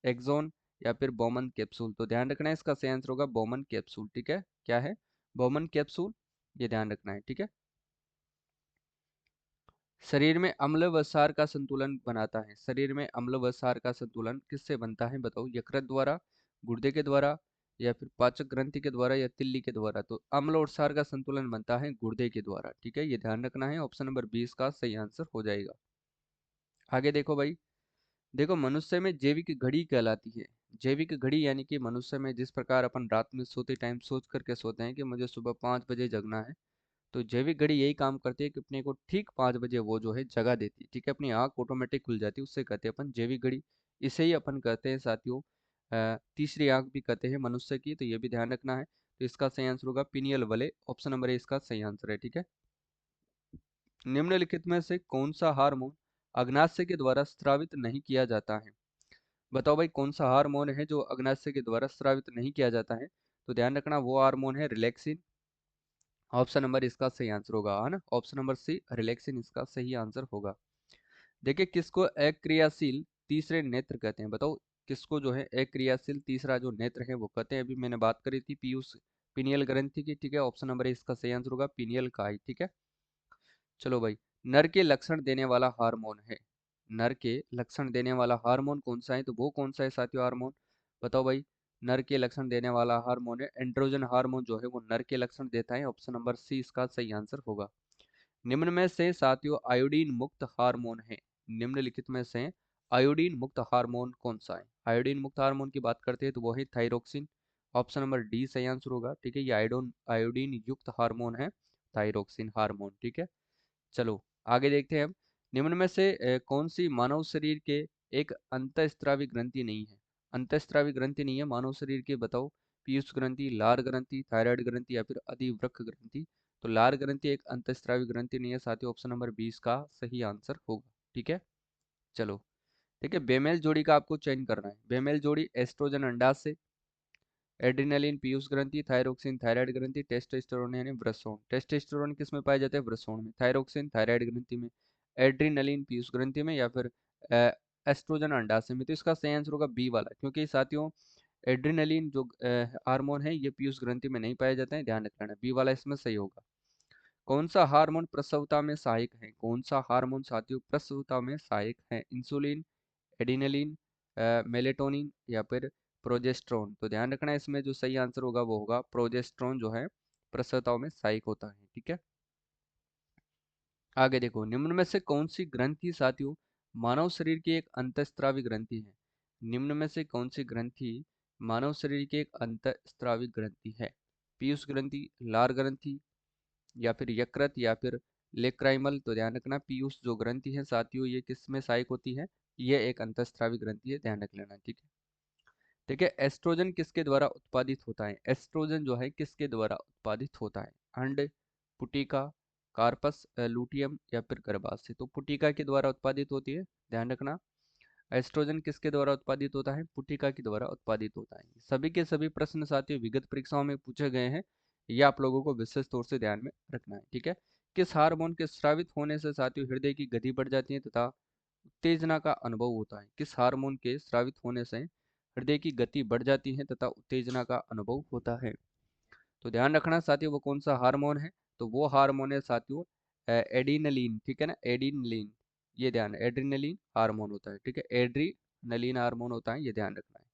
A: एक्सोन या फिर बोमन कैप्सूल। तो ध्यान रखना है, इसका सही आंसर होगा बोमन कैप्सूल, ठीक है, क्या है? बोमन कैप्सूल, ये ध्यान रखना है, ठीक है। शरीर में अम्ल व क्षार का संतुलन बनाता है, शरीर में अम्ल व क्षार का संतुलन किससे बनता है बताओ? यकृत द्वारा, गुर्दे के द्वारा, या फिर पाचक ग्रंथि के द्वारा, या तिल्ली के द्वारा? तो अम्ल और क्षार का संतुलन बनता है गुर्दे के द्वारा, ठीक है, ये ध्यान रखना है। ऑप्शन नंबर 20 का सही आंसर हो जाएगा। आगे देखो भाई, देखो, मनुष्य में जैविक घड़ी कहलाती है। जैविक घड़ी यानी कि मनुष्य में जिस प्रकार अपन रात में सोते टाइम सोच करके सोते हैं कि मुझे सुबह 5 बजे जगना है, तो जैविक घड़ी यही काम करती है कि अपने को ठीक 5 बजे वो जो है जगा देती है, ठीक है, अपनी आँख ऑटोमेटिक खुल जाती है, उससे कहते हैं अपन जैविक घड़ी। इसे ही अपन कहते हैं साथियों तीसरी आँख भी कहते हैं मनुष्य की, तो ये भी ध्यान रखना है। तो इसका सही आंसर होगा पिनियल वले, ऑप्शन नंबर ए इसका सही आंसर है, ठीक है। निम्नलिखित में से कौन सा हार्मोन अग्नाशय के द्वारा स्रावित नहीं किया जाता है? बताओ भाई, कौन सा हार्मोन है जो अग्नाशय के द्वारा स्रावित नहीं किया जाता है? तो ध्यान रखना, वो हार्मोन है रिलैक्सिन। ऑप्शन नंबर इसका सही आंसर होगा, है ना, ऑप्शन नंबर सी रिलैक्सिन इसका सही आंसर होगा। देखिए, किसको अक्रियाशील तीसरे नेत्र कहते हैं? बताओ, किसको जो है अक्रियाशील तीसरा जो नेत्र है वो कहते हैं? अभी मैंने बात करी थी पीयूष पिनियल ग्रंथि की, ठीक है, ऑप्शन नंबर इसका सही आंसर होगा पिनियल काई, ठीक है। चलो भाई, नर के लक्षण देने वाला हार्मोन है, नर के लक्षण देने वाला हार्मोन कौन सा है? तो वो कौन सा है साथियों हार्मोन? बताओ भाई, नर के लक्षण देने वाला हार्मोन है एंड्रोजन हार्मोन, जो है वो नर के लक्षण देता है। ऑप्शन नंबर सी इसका सही आंसर होगा। निम्न में से साथियों आयोडीन मुक्त हार्मोन है, निम्नलिखित में से आयोडीन मुक्त हार्मोन कौन सा है? आयोडीन मुक्त हार्मोन की बात करते हैं तो वो है थायरोक्सिन। ऑप्शन नंबर डी सही आंसर होगा, ठीक है, ये आयोडीन युक्त हार्मोन है, थायरोक्सिन हार्मोन, ठीक है। चलो आगे देखते हैं अब, निम्न में से कौन सी मानव शरीर के एक अंतःस्रावी ग्रंथि नहीं है? अंतःस्रावी ग्रंथि नहीं है मानव शरीर के, बताओ? पीयूष ग्रंथि, लार ग्रंथि, थायराइड ग्रंथि या फिर अधिवृक्क ग्रंथि? तो लार ग्रंथि एक अंतःस्रावी ग्रंथि नहीं है साथियों, ऑप्शन नंबर 20 का सही आंसर होगा, ठीक है। चलो, ठीक है, बेमेल जोड़ी का आपको चयन करना है। बेमेल जोड़ी एस्ट्रोजन अंडाशय, एड्रिनलिन पीयूष ग्रंथि, थायरोक्सिन थायराइड ग्रंथि, टेस्टोस्टेरोन यानी वृषण। टेस्टोस्टेरोन किस में पाए जाते हैं? वृषण में। थायरोक्सिन थायराइड ग्रंथि में, एड्रिनलिन पीयूष ग्रंथि में, या फिर एस्ट्रोजन अंडाशय में? तो इसका सही आंसर होगा बी वाला, क्योंकि साथियों एड्रिनलिन जो हार्मोन है ये पीयूष ग्रंथि में नहीं पाए जाते हैं, ध्यान रख लेना, बी वाला इसमें सही होगा। कौन सा हार्मोन प्रसवता में सहायक है? कौन सा हार्मोन साथियों प्रसवता में सहायक है? इंसुलिन, एडिनेलिन, मेलेटोनिन या फिर प्रोजेस्ट्रॉन? तो ध्यान रखना है, इसमें जो सही आंसर होगा वो होगा प्रोजेस्ट्रॉन, जो है प्रसवताओं में सहायक होता है, ठीक है। आगे देखो, निम्न में से कौन सी ग्रंथि साथियों मानव शरीर की एक अंतःस्रावी ग्रंथि है? निम्न में से कौन सी ग्रंथि मानव शरीर की एक अंतःस्रावी ग्रंथि है? पीयूष ग्रंथि, लार ग्रंथि, या फिर यकृत, या फिर लेक्राइमल? तो ध्यान रखना, पीयूष जो ग्रंथि है साथियों ये किस में सहायक होती है? ये एक अंतःस्रावी ग्रंथि है, ध्यान रख लेना, ठीक है। ठीक है, एस्ट्रोजन किसके द्वारा उत्पादित होता है? एस्ट्रोजन जो है किसके द्वारा उत्पादित होता है? अंड, पुटिका, कार्पस लूटियम या फिर गर्भाशय? तो पुटिका के द्वारा उत्पादित होती है, ध्यान रखना। एस्ट्रोजन किसके द्वारा उत्पादित होता है? पुटिका के द्वारा उत्पादित होता है। सभी के सभी प्रश्न साथियों विगत परीक्षाओं में पूछे गए हैं, ये आप लोगों को विशेष तौर से ध्यान में रखना है, ठीक है। किस हार्मोन के स्रावित होने से साथियों हृदय की गति बढ़ जाती है तथा उत्तेजना का अनुभव होता है? किस हार्मोन के स्रावित होने से हृदय की गति बढ़ जाती है तथा उत्तेजना का अनुभव होता है? तो ध्यान रखना साथियों, वो कौन सा हार्मोन है? तो वो हार्मोन है साथियों एडिनलिन, ठीक है ना, एडिनलिन, ये ध्यान, एड्रिनलिन हार्मोन होता है, ठीक है, एड्रिनलिन हार्मोन होता है, ये ध्यान रखना है,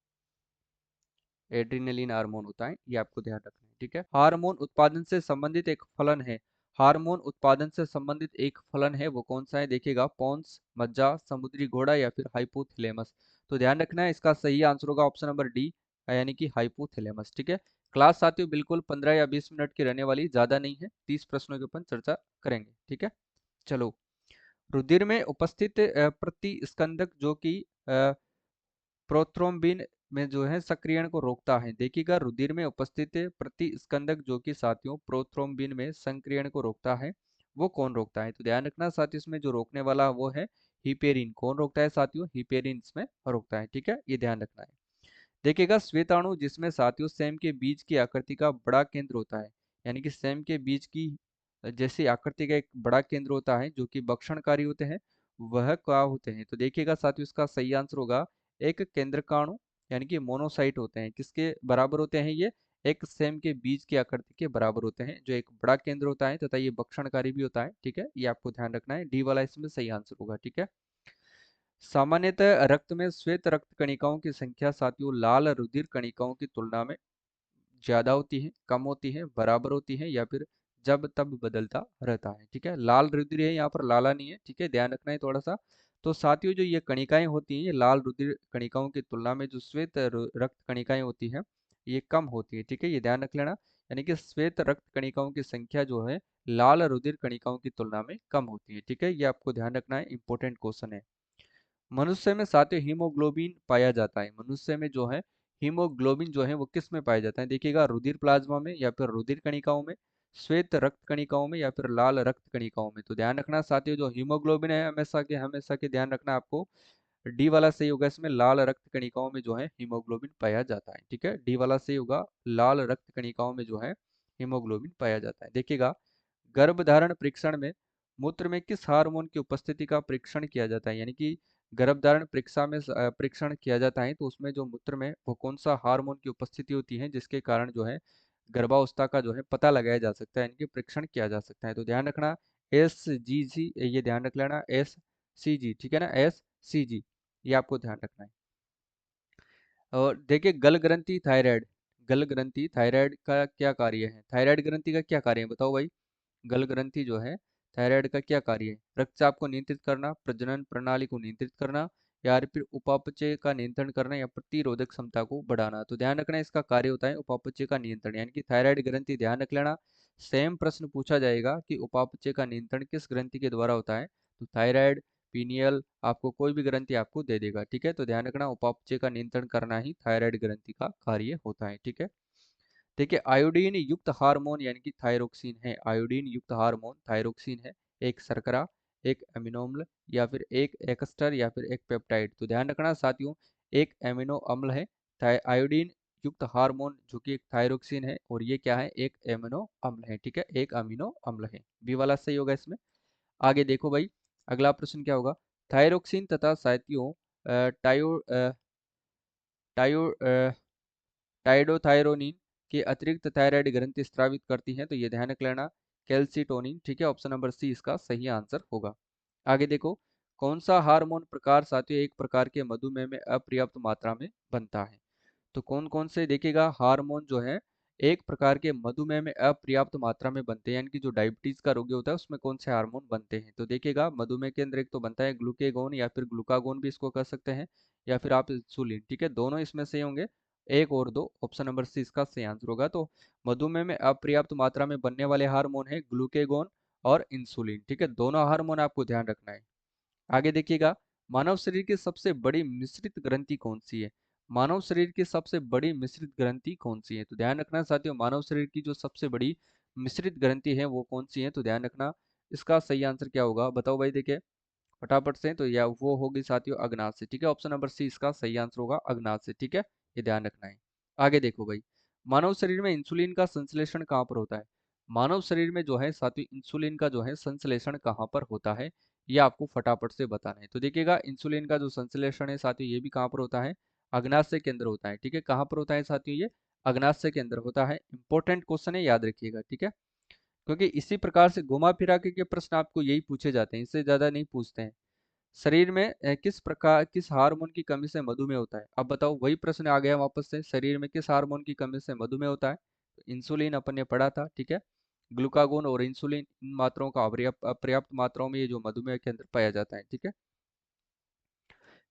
A: एड्रिनलिन हार्मोन होता है, ये आपको ध्यान रखना है, ठीक है। हार्मोन उत्पादन से संबंधित एक फलन है, हार्मोन उत्पादन से संबंधित एक फलन है वो कौन सा है? देखिएगा पॉन्स, मज्जा, समुद्री घोड़ा या फिर हाइपोथैलेमस। तो ध्यान रखना है, इसका सही आंसर होगा ऑप्शन नंबर डी, यानी कि हाइपोथैलेमस। ठीक है, क्लास साथियों बिल्कुल 15 या 20 मिनट की रहने वाली, ज्यादा नहीं है, 30 प्रश्नों के ऊपर चर्चा करेंगे। ठीक है, चलो। रुधिर में उपस्थित प्रतिस्कंदक जो कि प्रोथ्रोम्बिन में जो है सक्रियण को रोकता है। देखिएगा रुधिर में उपस्थित प्रतिस्कंदक जो कि साथियों प्रोथ्रोम्बिन में सक्रियण को रोकता है, वो कौन रोकता है? तो ध्यान रखना साथियों, इसमें जो रोकने वाला वो है हिपेरिन। कौन रोकता है साथियों? हिपेरिन इसमें रोकता है। ठीक है, ये ध्यान रखना है। देखिएगा श्वेताणु जिसमें साथियों सेम के बीज की आकृति का बड़ा केंद्र होता है, यानी कि सेम के बीज की जैसी आकृति का एक बड़ा केंद्र होता है जो कि भक्षणकारी होते हैं, वह क्या होते हैं? तो देखिएगा साथियों, इसका सही आंसर होगा एक केंद्रकाणु, यानी कि मोनोसाइट होते हैं। किसके बराबर होते हैं ये? एक सेम के बीज की आकृति के बराबर होते हैं, जो एक बड़ा केंद्र होता है तथा ये भक्षणकारी भी होता है। ठीक है, ये आपको ध्यान रखना है, डी वाला इसमें सही आंसर होगा। ठीक है, सामान्यतः रक्त में श्वेत रक्त कणिकाओं की संख्या साथियों लाल रुधिर कणिकाओं की तुलना में ज्यादा होती है, कम होती है, बराबर होती है या फिर जब तब बदलता रहता है? ठीक है, लाल रुधिर है, यहाँ पर लाला नहीं है। ठीक है, ध्यान रखना है थोड़ा सा। तो साथियों जो ये कणिकाएं होती हैं, ये लाल रुधिर कणिकाओं की तुलना में जो श्वेत रक्त कणिकाएं होती हैं, ये कम होती है। ठीक है, ये ध्यान रख लेना, यानी कि श्वेत रक्त कणिकाओं की संख्या जो है लाल रुधिर कणिकाओं की तुलना में कम होती है। ठीक है, ये आपको ध्यान रखना है, इंपॉर्टेंट क्वेश्चन है। मनुष्य में साथियों हीमोग्लोबिन पाया जाता है, मनुष्य में जो है हीमोग्लोबिन जो है वो किस में पाया जाता है? देखिएगा रुधिर प्लाज्मा में या फिर रुधिर कणिकाओं में, श्वेत रक्त कणिकाओं में या फिर लाल रक्त कणिकाओं में? तो ध्यान रखना साथियों, जो हीमोग्लोबिन है हमेशा के ध्यान रखना आपको, डी वाला सही होगा, इसमें लाल रक्त कणिकाओं में जो है हीमोग्लोबिन पाया जाता है। ठीक है, डी वाला सही होगा, लाल रक्त कणिकाओं में जो है हीमोग्लोबिन पाया जाता है। देखिएगा गर्भधारण परीक्षण में मूत्र में किस हार्मोन की उपस्थिति का परीक्षण किया जाता है? यानी कि गर्भधारण परीक्षा में परीक्षण किया जाता है, तो उसमें जो मूत्र में वो कौन सा हार्मोन की उपस्थिति होती है जिसके कारण जो है गर्भावस्था का जो है पता लगाया जा सकता है, यानी कि परीक्षण किया जा सकता है? तो ध्यान रखना SGG, ये ध्यान रख लेना, SCG। ठीक है ना, SCG, ये आपको ध्यान रखना है। और देखिए गल ग्रंथि थायराइड का क्या कार्य है? थायराइड ग्रंथि का क्या कार्य है बताओ भाई? गल ग्रंथि जो है थायराइड का क्या कार्य है? रक्तचाप को नियंत्रित करना, प्रजनन प्रणाली को नियंत्रित करना, या फिर उपापचय का नियंत्रण करना, या प्रतिरोधक क्षमता को बढ़ाना? तो ध्यान रखना, इसका कार्य होता है उपापचय का नियंत्रण, यानी कि थायराइड ग्रंथि। ध्यान रख लेना, सेम प्रश्न पूछा जाएगा कि उपापचय का नियंत्रण किस ग्रंथि के द्वारा होता है? तो थायराइड, पीनियल, आपको कोई भी ग्रंथि आपको दे देगा। ठीक है, तो ध्यान रखना उपापचय का नियंत्रण करना ही थायराइड ग्रंथि का कार्य होता है। ठीक है, देखिए आयोडीन युक्त हार्मोन यानी कि थायरोक्सिन है, आयोडीन युक्त हार्मोन थायरोक्सिन है, एक शर्करा, एक अमीनो अम्ल, या फिर एक एक्स्टर, या फिर एक पेप्टाइड? तो ध्यान रखना साथियों, एक अमीनो अम्ल है। आयोडीन युक्त हार्मोन जो कि एक थायरोक्सिन है, और ये क्या है? एक अमीनो अम्ल है। ठीक है, एक अमीनो अम्ल है, बी वाला सही होगा इसमें। आगे देखो भाई, अगला प्रश्न क्या होगा? थायरोक्सिन तथा साथियों टायो टायो टाइडोथायरोनिन के अतिरिक्त थायराइड ग्रंथि स्रावित करती हैं, तो ये ध्यान रख लेना, कैल्सिटोनिन। ठीक है, ऑप्शन नंबर सी इसका सही आंसर होगा। आगे देखो, कौन सा हार्मोन प्रकार साथियों एक प्रकार के मधुमेह में अपर्याप्त मात्रा में बनता है? तो कौन कौन से देखिएगा हार्मोन जो है एक प्रकार के मधुमेह में अपर्याप्त मात्रा में बनते हैं, यानी कि जो डायबिटीज का रोगी होता है उसमें कौन से हार्मोन बनते हैं? तो देखिएगा मधुमेह के अंदर एक तो बनता है ग्लूकेगोन, या फिर ग्लूकागोन भी इसको कह सकते हैं, या फिर आप इंसुलिन। ठीक है, दोनों इसमें से होंगे, एक और दो, ऑप्शन नंबर सी इसका सही आंसर होगा। तो मधुमेह में अपर्याप्त मात्रा में बनने वाले हार्मोन है ग्लूकेगोन और इंसुलिन। ठीक है, दोनों हार्मोन आपको ध्यान रखना है। आगे देखिएगा, मानव शरीर की सबसे बड़ी मिश्रित ग्रंथि कौन सी है? मानव शरीर की सबसे बड़ी मिश्रित ग्रंथि कौन सी है? तो ध्यान रखना साथियों, मानव शरीर की जो सबसे बड़ी मिश्रित ग्रंथि है वो कौन सी है? तो ध्यान रखना, इसका सही आंसर क्या होगा बताओ भाई? देखिए फटाफट से, तो या वो होगी साथियों अग्नाशय। ठीक है, ऑप्शन नंबर सी इसका सही आंसर होगा अग्नाशय। ठीक है, ये ध्यान रखना है। आगे देखो भाई, मानव शरीर में इंसुलिन का संश्लेषण कहाँ पर होता है? मानव शरीर में जो है साथियों इंसुलिन का जो है संश्लेषण कहाँ पर होता है, ये आपको फटाफट से बताना है। तो देखिएगा इंसुलिन का जो संश्लेषण है साथियों ये भी कहाँ पर होता है? अग्नाशय के अंदर होता है। ठीक है, कहाँ पर होता है साथियों? ये अग्नाशय के अंदर होता है। इंपॉर्टेंट क्वेश्चन है, याद रखिएगा। ठीक है, क्योंकि इसी प्रकार से घुमा फिरा के प्रश्न आपको यही पूछे जाते हैं, इससे ज्यादा नहीं पूछते हैं। शरीर में किस हार्मोन की कमी से मधुमेह होता है? अब बताओ, वही प्रश्न आ गया वापस से, शरीर में किस हार्मोन की कमी से मधुमेह होता है? तो इंसुलिन अपन ने पढ़ा था। ठीक है, ग्लूकागोन और इंसुलिन इन मात्राओं का अपर्याप्त मात्राओं में ये जो मधुमेह के अंदर पाया जाता है। ठीक है।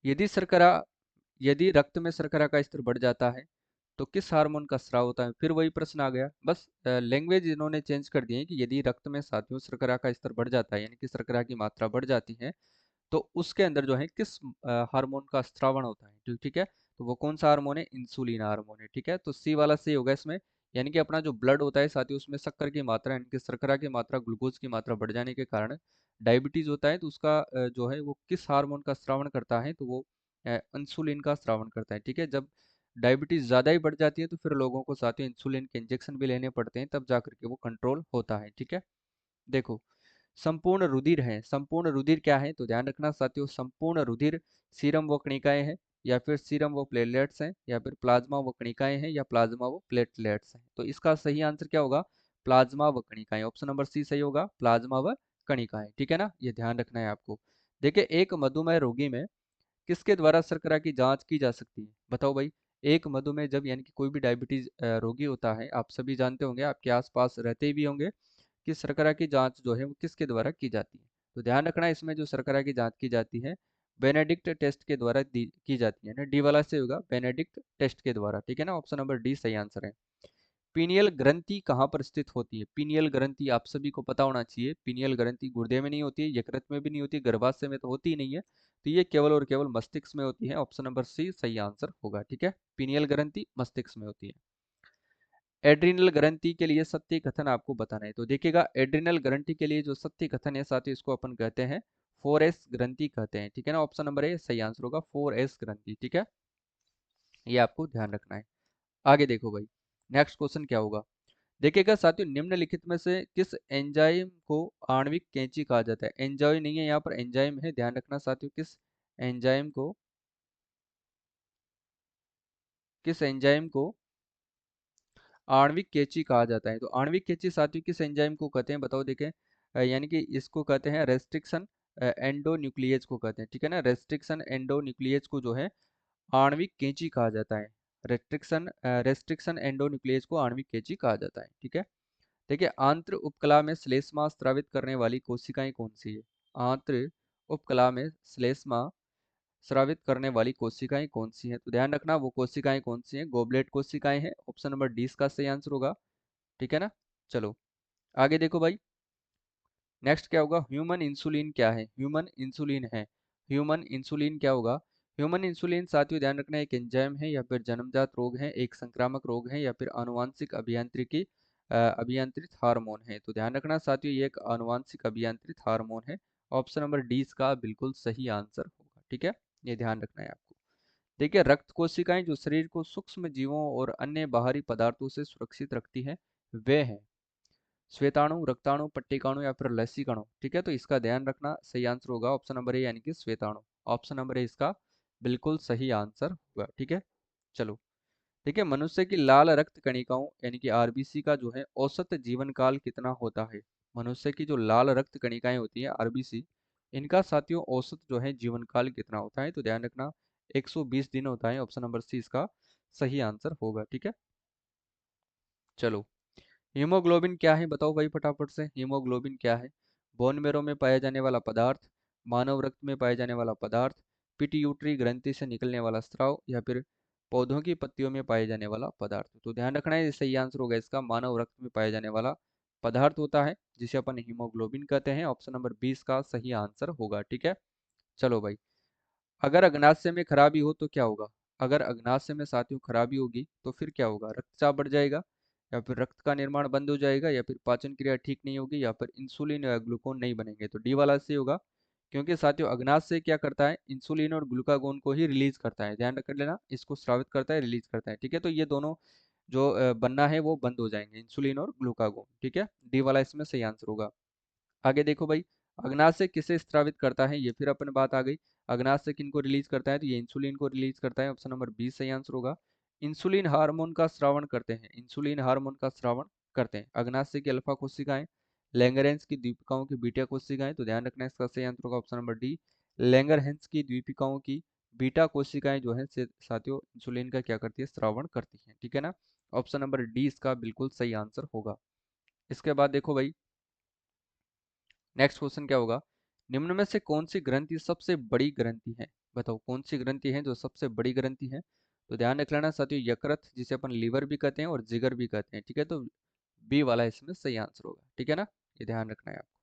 A: यदि शर्करा यदि रक्त में शर्करा का स्तर बढ़ जाता है तो किस हार्मोन का स्राव होता है? फिर वही प्रश्न आ गया, बस लैंग्वेज इन्होंने चेंज कर दी है कि यदि रक्त में साथियों शर्करा का स्तर बढ़ जाता है, यानी कि शर्करा की मात्रा बढ़ जाती है, तो उसके अंदर जो है किस हार्मोन का स्रावण होता है। ठीक है। तो वो कौन सा हार्मोन है? इंसुलिन हार्मोन है। ठीक है। तो सी वाला सही होगा इसमें। यानी कि अपना जो ब्लड होता है साथियों, उसमें शक्कर की मात्रा यानी कि शर्करा की मात्रा, ग्लूकोज की मात्रा बढ़ जाने के कारण डायबिटीज होता है। तो उसका जो है वो किस हार्मोन का स्रावण करता है? तो वो इंसुलिन का स्रावण करता है। ठीक है। जब डायबिटीज ज़्यादा ही बढ़ जाती है तो फिर लोगों को साथियों इंसुलिन के इंजेक्शन भी लेने पड़ते हैं, तब जा करके वो कंट्रोल होता है। ठीक है। देखो, संपूर्ण रुधिर है। संपूर्ण रुधिर क्या है? तो ध्यान रखना साथियों, संपूर्ण रुधिर सीरम व कणिकाएं हैं, या फिर सीरम व प्लेटलेट्स हैं, या फिर प्लाज्मा व कणिकाएं हैं, या प्लाज्मा व प्लेटलेट्स हैं। तो इसका सही आंसर क्या होगा? प्लाज्मा व कणिकाएं। ऑप्शन नंबर सी सही होगा, प्लाज्मा व कणिकाएं। ठीक है ना, ये ध्यान रखना है आपको। देखिए, एक मधुमेह रोगी में किसके द्वारा शर्करा की जांच की जा सकती है? बताओ भाई। एक मधुमेह जब यानी कि कोई भी डायबिटीज रोगी होता है, आप सभी जानते होंगे, आपके आसपास रहते भी होंगे, कि शर्करा की जांच जो है वो किसके द्वारा की जाती है? तो ध्यान रखना, इसमें जो शर्करा की जांच की जाती है बेनेडिक्ट टेस्ट के द्वारा की जाती है ना। डी वाला से होगा, बेनेडिक्ट टेस्ट के द्वारा। ठीक है ना, ऑप्शन नंबर डी सही आंसर है। पीनियल ग्रंथि कहाँ पर स्थित होती है? पीनियल ग्रंथि आप सभी को पता होना चाहिए। पीनियल ग्रंथि गुर्दे में नहीं होती है, यकृत में भी नहीं होती, गर्भाशय में तो होती ही नहीं है। तो ये केवल और केवल मस्तिष्क में होती है। ऑप्शन नंबर सी सही आंसर होगा। ठीक है, पीनियल ग्रंथि मस्तिष्क में होती है। एड्रिनल ग्रंथि के लिए सत्य कथन आपको बताना है। तो देखिएगा, एड्रिनल ग्रंथि के लिए जो सत्य कथन है साथियों, इसको अपन कहते हैं 4S ग्रंथि कहते हैं। ठीक है ना, ऑप्शन नंबर ए सही आंसर होगा, 4S ग्रंथि। ठीक है, ये आपको ध्यान रखना है। आगे देखो भाई, नेक्स्ट क्वेश्चन क्या होगा। देखिएगा साथियों, निम्नलिखित में से किस एंजाइम को आणविक कैंची कहा जाता है? एंजाइम नहीं है यहाँ पर, एंजाइम है। ध्यान रखना साथियों, किस एंजाइम को आणविक कैंची कहा जाता है? तो आणविक कैंची साथियों किस एंजाइम को कहते हैं? बताओ। देखें, यानी कि इसको कहते हैं रेस्ट्रिक्शन एंडोन्यूक्लियेज को कहते हैं। ठीक है ना, रेस्ट्रिक्शन एंडोन्यूक्लियेज को जो है आणविक कैंची कहा जाता है। रेस्ट्रिक्शन एंडोन्यूक्लियेज को आणविक कैंची कहा जाता है। ठीक है। देखिए, आंत्र उपकला में श्लेष्मा स्रावित करने वाली कोशिकाएं कौन सी है? आंत्र उपकला में श्लेष्मा स्रावित करने वाली कोशिकाएं कौन सी हैं? तो ध्यान रखना, वो कोशिकाएं कौन सी हैं? गोबलेट कोशिकाएं हैं। ऑप्शन नंबर डी इसका सही आंसर होगा। ठीक है ना, चलो आगे देखो भाई। नेक्स्ट क्या होगा? ह्यूमन इंसुलिन क्या है? ह्यूमन इंसुलिन है। ह्यूमन इंसुलिन क्या होगा? ह्यूमन इंसुलिन साथियों ध्यान रखना, एक एंजाइम है, या फिर जन्मजात रोग है, एक संक्रामक रोग है, या फिर आनुवांशिक अभियांत्रित हार्मोन है। तो ध्यान रखना साथियों, ये एक आनुवांशिक अभियांत्रित हार्मोन है। ऑप्शन नंबर डी इसका बिल्कुल सही आंसर होगा। ठीक है, ये ध्यान रखना है आपको। देखिए, रक्त कोशिकाएं जो शरीर को सूक्ष्म जीवों और अन्य बाहरी पदार्थों से सुरक्षित रखती हैं, वे हैं श्वेताणु, रक्ताणु, पट्टिकाणु, या फिर लसीकणु। ठीक है, तो इसका ध्यान रखना, सही आंसर होगा ऑप्शन नंबर ए यानी कि श्वेताणु। ऑप्शन नंबर ए इसका बिल्कुल सही आंसर होगा। ठीक है, चलो देखिए, मनुष्य की लाल रक्त कणिकाओं यानी कि आरबीसी का जो है औसत जीवन काल कितना होता है? मनुष्य की जो लाल रक्त कणिकाएं होती हैं आरबीसी, इनका साथियों औसत जो है जीवन काल कितना होता है? तो ध्यान रखना, 120 दिन होता है। ऑप्शन नंबर सी इसका सही आंसर होगा। ठीक है, चलो हीमोग्लोबिन क्या है? बताओ भाई फटाफट से, हीमोग्लोबिन क्या है? बोन मेरो में पाया जाने वाला पदार्थ, मानव रक्त में पाया जाने वाला पदार्थ, पिट्यूटरी ग्रंथि से निकलने वाला स्राव, या फिर पौधों की पत्तियों में पाए जाने वाला पदार्थ? तो ध्यान रखना है, ये सही आंसर होगा इसका, मानव रक्त में पाया जाने वाला पदार्थ होता है जिसे अपन हीमोग्लोबिन कहते हैं। ऑप्शन नंबर 20 का सही आंसर होगा। ठीक है, चलो भाई, अगर अग्नाशय में खराबी हो तो क्या होगा? अगर अग्नाशय में साथियों खराबी होगी तो फिर क्या होगा? रक्तचाप बढ़ जाएगा, या फिर रक्त का निर्माण बंद हो जाएगा, या फिर पाचन क्रिया ठीक नहीं होगी, या फिर इंसुलिन या ग्लूकोन नहीं बनेंगे। तो डी वाला सही होगा, क्योंकि साथियों अग्नाशय क्या करता है? इंसुलिन और ग्लूकागोन को ही रिलीज करता है। ध्यान रख लेना, इसको स्रावित करता है, रिलीज करता है। ठीक है, तो ये दोनों जो बनना है वो बंद हो जाएंगे, इंसुलिन और ग्लूकागोन। ठीक है, डी वाला इसमें सही आंसर होगा। आगे देखो भाई, अग्नाशय किसे स्रावित करता है? ये फिर अपने बात आ गई, अग्नाशय किनको रिलीज करता है? तो ये इंसुलिन को रिलीज करता है। ऑप्शन नंबर 20 सही आंसर होगा। इंसुलिन हार्मोन का स्रावण करते हैं, इंसुलिन हार्मोन का स्रावण करते हैं अग्नाशय की अल्फा कोशिकाएं, लैंगरेंस की द्वीपिकाओं की बीटा कोशिकाएं। तो ध्यान रखना, इसका सही आंसर होगा ऑप्शन नंबर डी, लैंगरहेंस की द्वीपिकाओं की बीटा कोशिकाएं जो है साथियों इंसुलिन का क्या करती है? स्रावण करती है। ठीक है ना, ऑप्शन नंबर डी इसका बिल्कुल सही आंसर होगा। इसके बाद देखो भाई, नेक्स्ट क्वेश्चन क्या होगा, निम्न में से कौन सी ग्रंथि सबसे बड़ी ग्रंथि है? बताओ कौन सी ग्रंथि है जो सबसे बड़ी ग्रंथि है? तो ध्यान रख लेना साथियों, यकृत जिसे अपन लीवर भी कहते हैं और जिगर भी कहते हैं, ठीक है, तो बी वाला इसमें सही आंसर होगा, ठीक है ना, ये ध्यान रखना है आपको।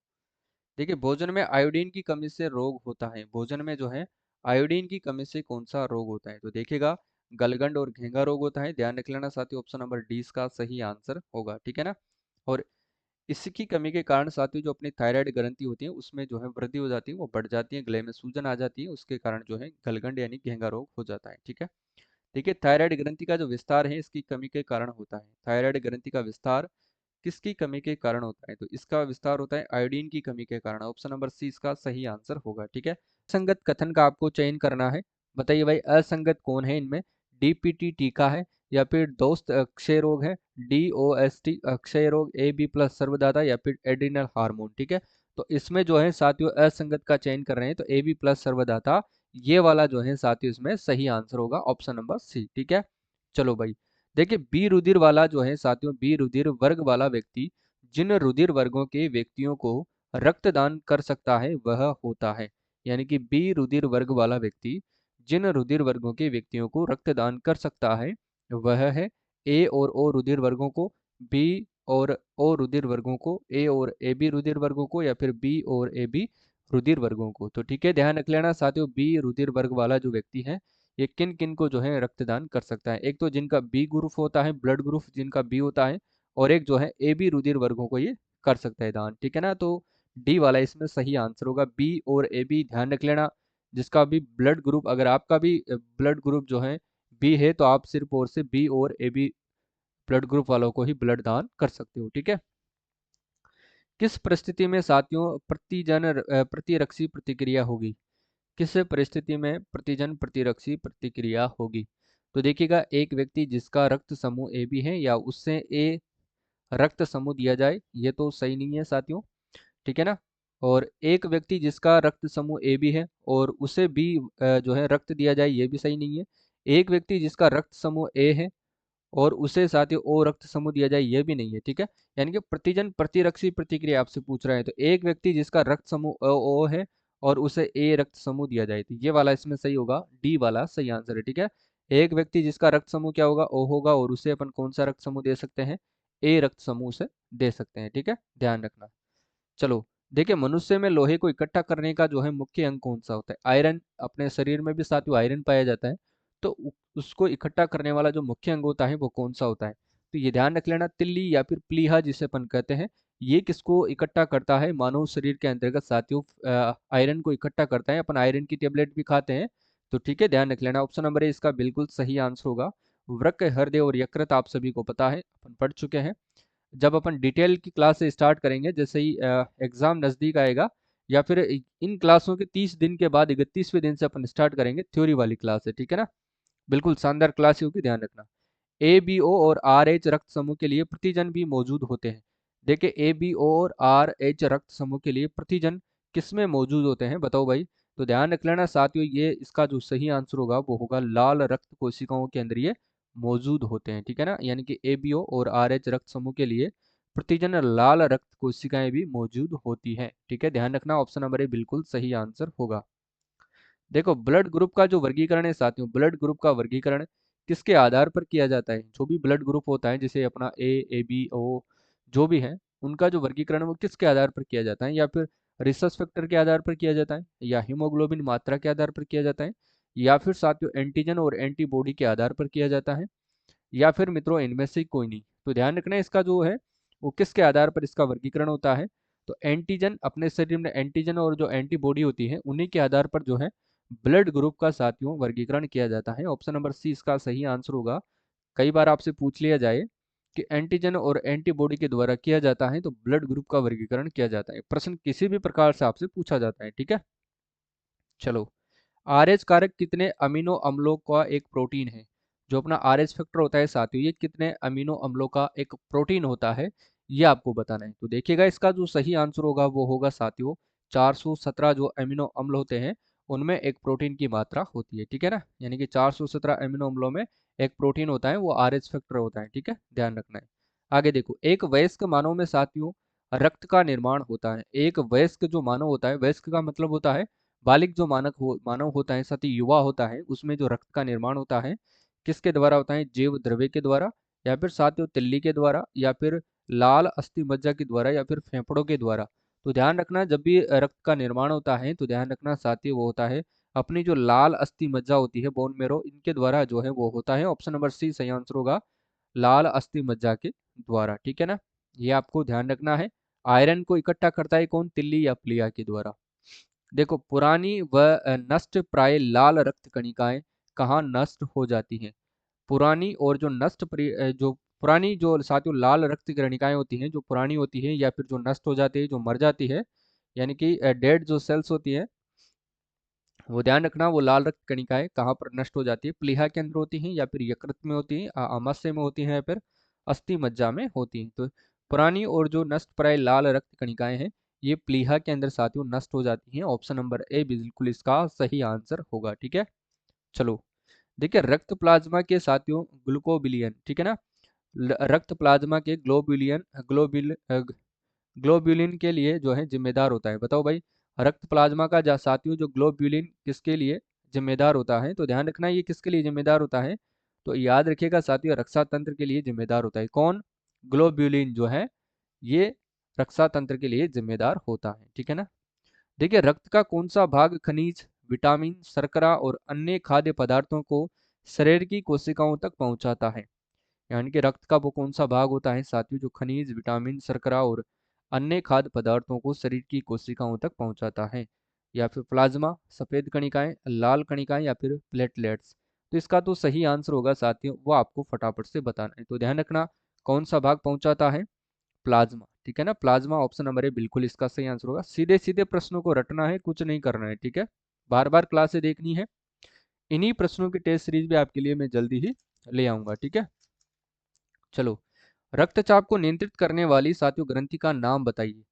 A: देखिए, भोजन में आयोडीन की कमी से रोग होता है, भोजन में जो है आयोडीन की कमी से कौन सा रोग होता है? तो देखिएगा, गलगंड और घेंगा रोग होता है, ध्यान रख लेना साथियों, ऑप्शन नंबर डी इसका सही आंसर होगा, ठीक है ना। और इसकी कमी के कारण साथियों जो अपनी थायराइड ग्रंथि होती है उसमें जो है वृद्धि हो जाती है, वो बढ़ जाती है, गले में सूजन आ जाती है, उसके कारण जो है गलगंड यानी घेंगा रोग हो जाता है, ठीक है। देखिए, थायराइड ग्रंथि का जो विस्तार है इसकी कमी के कारण होता है, थायराइड ग्रंथि का विस्तार किसकी कमी के कारण होता है? तो इसका विस्तार होता है आयोडीन की कमी के कारण, ऑप्शन नंबर सी इसका सही आंसर होगा, ठीक है। संगत कथन का आपको चयन करना है, बताइए भाई असंगत कौन है इनमें, डीपीटी टीका है, या फिर दोस्त अक्षय रोग है, डीओएसटी अक्षय रोग, ए बी प्लस सर्वदाता, या फिर एड्रिनल हार्मोन, ठीक है। तो इसमें जो है साथियों असंगत का चयन कर रहे हैं, तो ए बी प्लस सर्वदाता ये वाला जो है साथियों इसमें सही आंसर होगा, ऑप्शन नंबर सी, ठीक है। चलो भाई, देखिए बी रुधिर वाला जो है साथियों, बी रुधिर वर्ग वाला व्यक्ति जिन रुधिर वर्गों के व्यक्तियों को रक्तदान कर सकता है वह होता है, यानी कि बी रुधिर वर्ग वाला व्यक्ति जिन रुधिर वर्गों के व्यक्तियों को रक्तदान कर सकता है वह है ए और ओ रुधिर वर्गों को, बी और ओ रुधिर वर्गों को, ए और ए बी रुधिर वर्गों को, या फिर बी और ए बी रुधिर वर्गों को। तो ठीक है, ध्यान रख लेना साथियों, बी रुधिर वर्ग वाला जो व्यक्ति है ये किन किन को जो है रक्तदान कर सकता है, एक तो जिनका बी ग्रुप होता है, ब्लड ग्रुप जिनका बी होता है, और एक जो है ए बी रुधिर वर्गों को ये कर सकता है दान, ठीक है ना। तो डी वाला इसमें सही आंसर होगा, बी और ए बी, ध्यान रख लेना, जिसका भी ब्लड ग्रुप, अगर आपका भी ब्लड ग्रुप जो है बी है तो आप सिर्फ और सिर्फ बी और ए बी ब्लड ग्रुप वालों को ही ब्लड दान कर सकते हो, ठीक है। किस परिस्थिति में साथियों प्रतिरक्षी प्रतिक्रिया होगी? किस परिस्थिति में प्रतिजन प्रतिरक्षी प्रतिक्रिया होगी? तो देखिएगा, एक व्यक्ति जिसका रक्त समूह ए बी है या उससे ए रक्त समूह दिया जाए, ये तो सही नहीं है साथियों, ठीक है ना। और एक व्यक्ति जिसका रक्त समूह ए बी है और उसे बी जो है रक्त दिया जाए, ये भी सही नहीं है। एक व्यक्ति जिसका रक्त समूह ए है और उसे साथ ही ओ रक्त समूह दिया जाए, ये भी नहीं है, ठीक है। यानी कि प्रतिजन प्रतिरक्षी प्रतिक्रिया आपसे पूछ रहा है, तो एक व्यक्ति जिसका रक्त समूह ओ है और उसे ए रक्त समूह दिया जाए, तो ये वाला इसमें सही होगा, डी वाला सही आंसर है, ठीक है। एक व्यक्ति जिसका रक्त समूह क्या होगा, ओ होगा, और उसे अपन कौन सा रक्त समूह दे सकते हैं, ए रक्त समूह से दे सकते हैं, ठीक है, ध्यान रखना। चलो, देखिए मनुष्य में लोहे को इकट्ठा करने का जो है मुख्य अंग कौन सा होता है? आयरन, अपने शरीर में भी साथियों आयरन पाया जाता है, तो उसको इकट्ठा करने वाला जो मुख्य अंग होता है वो कौन सा होता है? तो ये ध्यान रख लेना, तिल्ली या फिर प्लीहा जिसे अपन कहते हैं, ये किसको इकट्ठा करता है? मानव शरीर के अंतर्गत साथियों आयरन को इकट्ठा करता है, अपन आयरन की टेबलेट भी खाते हैं, तो ठीक है, ध्यान रख लेना, ऑप्शन नंबर ए इसका बिल्कुल सही आंसर होगा। वृक्क, हृदय और यकृत आप सभी को पता है, अपन पढ़ चुके हैं। जब अपन डिटेल की क्लास से स्टार्ट करेंगे, जैसे ही एग्जाम नज़दीक आएगा, या फिर इन क्लासों के 30 दिन के बाद 31वें दिन से अपन स्टार्ट करेंगे थ्योरी वाली क्लास है, ठीक है ना। बिल्कुल शानदार क्लास होगी, ध्यान रखना। ए बी ओ और आर एच रक्त समूह के लिए प्रतिजन भी मौजूद होते हैं। देखिए, ए बी ओ और आर एच रक्त समूह के लिए प्रतिजन किसमें मौजूद होते हैं, बताओ भाई। तो ध्यान रख लेना साथियों, ये इसका जो सही आंसर होगा वो होगा लाल रक्त कोशिकाओं के अंदर ये मौजूद होते हैं, ठीक है ना। यानी कि ए बी ओ और आर एच रक्त समूह के लिए प्रतिजन लाल रक्त कोशिकाएं भी मौजूद होती हैं, ठीक है, ध्यान रखना, ऑप्शन नंबर ए बिल्कुल सही आंसर होगा। देखो, ब्लड ग्रुप का जो वर्गीकरण है साथियों, ब्लड ग्रुप का वर्गीकरण किसके आधार पर किया जाता है? जो भी ब्लड ग्रुप होता है, जैसे अपना ए बी ओ जो भी है, उनका जो वर्गीकरण है वो किसके आधार पर किया जाता है? या फिर रिसर्च फैक्टर के आधार पर किया जाता है, या हीमोग्लोबिन मात्रा के आधार पर किया जाता है, या फिर साथियों एंटीजन और एंटीबॉडी के आधार पर किया जाता है, या फिर मित्रों इनमें से कोई नहीं? तो ध्यान रखना, इसका जो है वो किसके आधार पर इसका वर्गीकरण होता है? तो एंटीजन, अपने शरीर में एंटीजन और जो एंटीबॉडी होती है उन्हीं के आधार पर जो है ब्लड ग्रुप का साथियों वर्गीकरण किया जाता है, ऑप्शन नंबर सी इसका सही आंसर होगा। कई बार आपसे पूछ लिया जाए कि एंटीजन और एंटीबॉडी के द्वारा किया जाता है तो ब्लड ग्रुप का वर्गीकरण किया जाता है, प्रश्न किसी भी प्रकार से आपसे पूछा जाता है, ठीक है। चलो, आरएच कारक कितने अमीनो अम्लों का एक प्रोटीन है? जो अपना आरएच फैक्टर होता है साथियों, ये कितने अमीनो अम्लों का एक प्रोटीन होता है, ये आपको बताना है। तो देखिएगा, इसका जो सही आंसर होगा वो होगा साथियों 417 जो अमीनो अम्ल होते हैं उनमें एक प्रोटीन की मात्रा होती है, ठीक है ना। यानी कि 417 अमीनो अम्लों में एक प्रोटीन होता है, वो आरएच फैक्टर होता है, ठीक है, ध्यान रखना है। आगे देखो, एक वयस्क मानव में साथियों रक्त का निर्माण होता है। एक वयस्क जो मानव होता है, वयस्क का मतलब होता है बालिग, जो मानव होता है, साथ ही युवा होता है, उसमें जो रक्त का निर्माण होता है किसके द्वारा होता है? जीव द्रव्य के द्वारा, या फिर साथियों तिल्ली के द्वारा, या फिर लाल अस्थि मज्जा के द्वारा, या फिर फेफड़ों के द्वारा। तो ध्यान रखना, जब भी रक्त का निर्माण होता है तो ध्यान रखना साथियों, वो होता है अपनी जो लाल अस्थि मज्जा होती है, बोन मेरो, इनके द्वारा जो है वो होता है। ऑप्शन नंबर सी सही आंसर होगा, लाल अस्थि मज्जा के द्वारा। ठीक है ना, ये आपको ध्यान रखना है। आयरन को इकट्ठा करता है कौन? तिल्ली या प्लिया के द्वारा। देखो, पुरानी व नष्ट प्राय लाल रक्त कणिकाएं कहाँ नष्ट हो जाती हैं? पुरानी और जो जो पुरानी जो साथियों लाल रक्त कणिकाएं होती हैं, जो पुरानी होती है या फिर जो नष्ट हो जाती है, जो मर जाती है, यानी कि डेड जो सेल्स होती है, वो ध्यान रखना, वो लाल रक्त कणिकाएं कहाँ पर नष्ट हो जाती है? प्लीहा के अंदर होती हैं, या फिर यकृत में होती हैं, आमाशय में होती हैं, या फिर अस्थि मज्जा में होती हैं। तो पुरानी और जो नष्ट प्राय लाल रक्त कणिकाएं हैं, ये प्लीहा के अंदर साथियों नष्ट हो जाती हैं। ऑप्शन नंबर ए बिल्कुल इसका सही आंसर होगा। ठीक है, चलो देखिए, रक्त प्लाज्मा के साथियों ग्लूकोबिलियन, ठीक है ना, रक्त प्लाज्मा के ग्लोब्यूलिन के लिए जो है जिम्मेदार होता है। बताओ भाई, रक्त प्लाज्मा का साथियों जो ग्लोब्यूलिन किसके लिए जिम्मेदार होता है? तो ध्यान रखना, ये किसके लिए जिम्मेदार होता है? तो याद रखिएगा साथियों, रक्षा तंत्र के लिए जिम्मेदार होता है। कौन? ग्लोब्यूलिन जो है, ये रक्षा तंत्र के लिए जिम्मेदार होता है। ठीक है ना, देखिए, रक्त का कौन सा भाग खनिज, विटामिन, शर्करा और अन्य खाद्य पदार्थों को शरीर की कोशिकाओं तक पहुंचाता है? यानी कि रक्त का वो कौन सा भाग होता है साथियों, जो खनिज, विटामिन, शर्करा और अन्य खाद्य पदार्थों को शरीर की कोशिकाओं तक पहुंचाता है? या फिर प्लाज्मा, सफेद कणिकाएं, लाल कणिकाएं, या फिर प्लेटलेट्स? तो इसका तो सही आंसर होगा साथियों, वो आपको फटाफट से बताना है। तो ध्यान रखना, कौन सा भाग पहुंचाता है? प्लाज्मा। ठीक है ना, प्लाज्मा ऑप्शन नंबर ए बिल्कुल इसका सही आंसर होगा। सीधे सीधे प्रश्नों को रटना है, कुछ नहीं करना है। ठीक है, बार बार क्लासे देखनी है। इन्हीं प्रश्नों की टेस्ट सीरीज भी आपके लिए मैं जल्दी ही ले आऊंगा। ठीक है, चलो, रक्तचाप को नियंत्रित करने वाली साथियों ग्रंथि का नाम बताइए।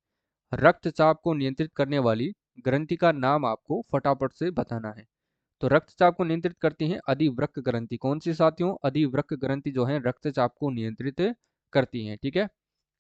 A: रक्तचाप को नियंत्रित करने वाली ग्रंथि का नाम आपको फटाफट से बताना है। तो रक्तचाप को नियंत्रित करती है अधिवृक्क ग्रंथि। कौन सी साथियों? अधिवृक्क ग्रंथि जो है रक्तचाप को नियंत्रित करती है। ठीक है,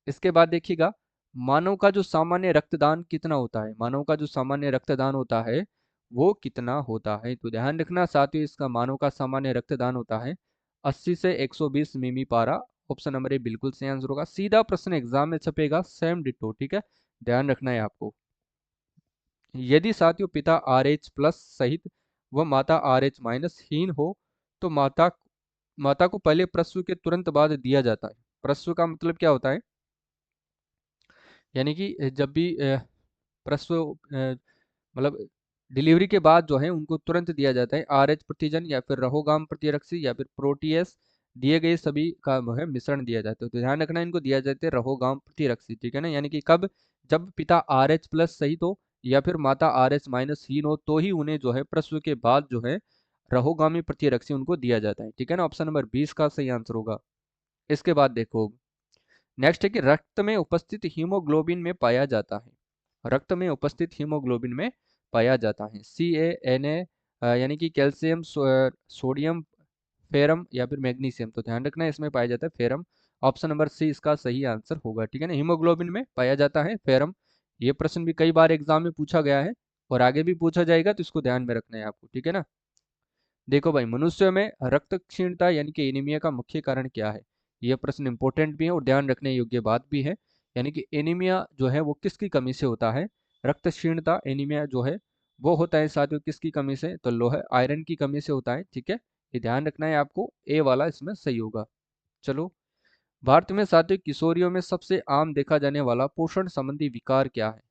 A: इसके बाद देखिएगा, मानव का जो सामान्य रक्तदान कितना होता है? मानव का जो सामान्य रक्तदान होता है वो कितना होता है? तो ध्यान रखना साथियों, इसका मानव का सामान्य रक्तदान होता है 80 से 120 मिमी पारा। ऑप्शन नंबर ए बिल्कुल सही आंसर होगा। सीधा प्रश्न एग्जाम में छपेगा, सेम डिटो। ठीक है, ध्यान रखना है आपको। यदि साथियों पिता RH प्लस सहित व माता RH माइनस हीन हो तो माता को पहले प्रसव के तुरंत बाद दिया जाता है। प्रसव का मतलब क्या होता है? यानी कि जब भी प्रसव मतलब डिलीवरी के बाद जो है उनको तुरंत दिया जाता है RH प्रतिजन, या फिर रहोगाम प्रतिरक्षी, या फिर प्रोटीएस, दिए गए सभी का जो है मिश्रण दिया जाता है। तो ध्यान रखना, इनको दिया जाता है रहोगाम प्रतिरक्षी। ठीक है ना, यानी कि कब? जब पिता RH प्लस सहित हो, या फिर माता RH माइनस हीन हो, तो ही उन्हें जो है प्रसव के बाद जो है रहोगामी प्रतिरक्षी उनको दिया जाता है। ठीक है ना, ऑप्शन नंबर 20 का सही आंसर होगा। इसके बाद देखो, नेक्स्ट है कि रक्त में उपस्थित हीमोग्लोबिन में पाया जाता है। रक्त में उपस्थित हीमोग्लोबिन में पाया जाता है CaNa, यानी कि कैल्शियम, सोडियम, फेरम, या फिर मैग्नीशियम। तो ध्यान रखना है, इसमें पाया जाता है फेरम। ऑप्शन नंबर सी इसका सही आंसर होगा। ठीक है ना, हीमोग्लोबिन में पाया जाता है फेरम। ये प्रश्न भी कई बार एग्जाम में पूछा गया है और आगे भी पूछा जाएगा, तो इसको ध्यान में रखना है आपको। ठीक है ना, देखो भाई, मनुष्य में रक्त क्षीणता यानी कि एनीमिया का मुख्य कारण क्या है? यह प्रश्न इंपॉर्टेंट भी है और ध्यान रखने योग्य बात भी है। यानी कि एनीमिया जो है वो किसकी कमी से होता है? रक्त क्षीणता एनीमिया जो है वो होता है साथियों किसकी कमी से? तो लोहे आयरन की कमी से होता है। ठीक है, ये ध्यान रखना है आपको, ए वाला इसमें सही होगा। चलो, भारत में साथियों किशोरियों में सबसे आम देखा जाने वाला पोषण संबंधी विकार क्या है?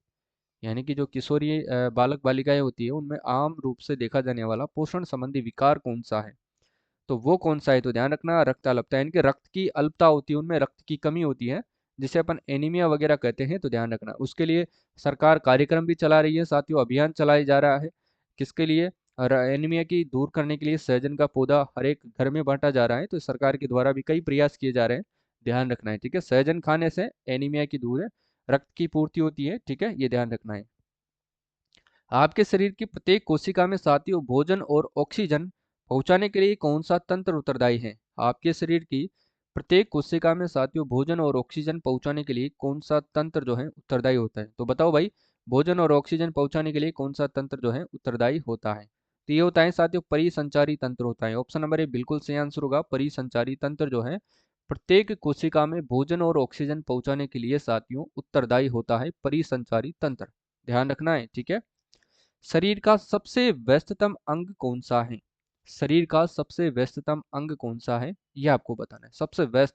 A: यानी कि जो किशोरी बालक बालिकाएं होती है उनमें आम रूप से देखा जाने वाला पोषण संबंधी विकार कौन सा है? तो वो कौन सा है? तो ध्यान रखना, रक्त अल्पता, यानी कि रक्त की अल्पता होती है, उनमें रक्त की कमी होती है, जिसे अपन एनीमिया वगैरह कहते हैं। तो ध्यान रखना, उसके लिए सरकार कार्यक्रम भी चला रही है साथियों, अभियान चलाया जा रहा है। किसके लिए? और एनीमिया की दूर करने के लिए सहजन का पौधा हर एक घर में बांटा जा रहा है। तो सरकार के द्वारा भी कई प्रयास किए जा रहे हैं, ध्यान रखना है। ठीक है, सहजन खाने से एनीमिया की दूर है, रक्त की पूर्ति होती है। ठीक है, ये ध्यान रखना है। आपके शरीर की प्रत्येक कोशिका में साथियों भोजन और ऑक्सीजन पहुंचाने के लिए कौन सा तंत्र उत्तरदायी है? आपके शरीर की प्रत्येक कोशिका में साथियों भोजन और ऑक्सीजन पहुंचाने के लिए कौन सा तंत्र जो है उत्तरदायी होता है? तो बताओ भाई, भोजन और ऑक्सीजन पहुंचाने के लिए कौन सा तंत्र जो है उत्तरदायी होता है? तो ये होता है साथियों परिसंचारी तंत्र होता है। ऑप्शन नंबर ए बिल्कुल सही आंसर होगा। परिसंचारी तंत्र जो है प्रत्येक कोशिका में भोजन और ऑक्सीजन पहुंचाने के लिए साथियों उत्तरदायी होता है परिसंचारी तंत्र। ध्यान रखना है, ठीक है। शरीर का सबसे व्यस्ततम अंग कौन सा है? शरीर का सबसे व्यस्ततम अंग कौन सा है, ये आपको बताना है। सबसे व्यस्त,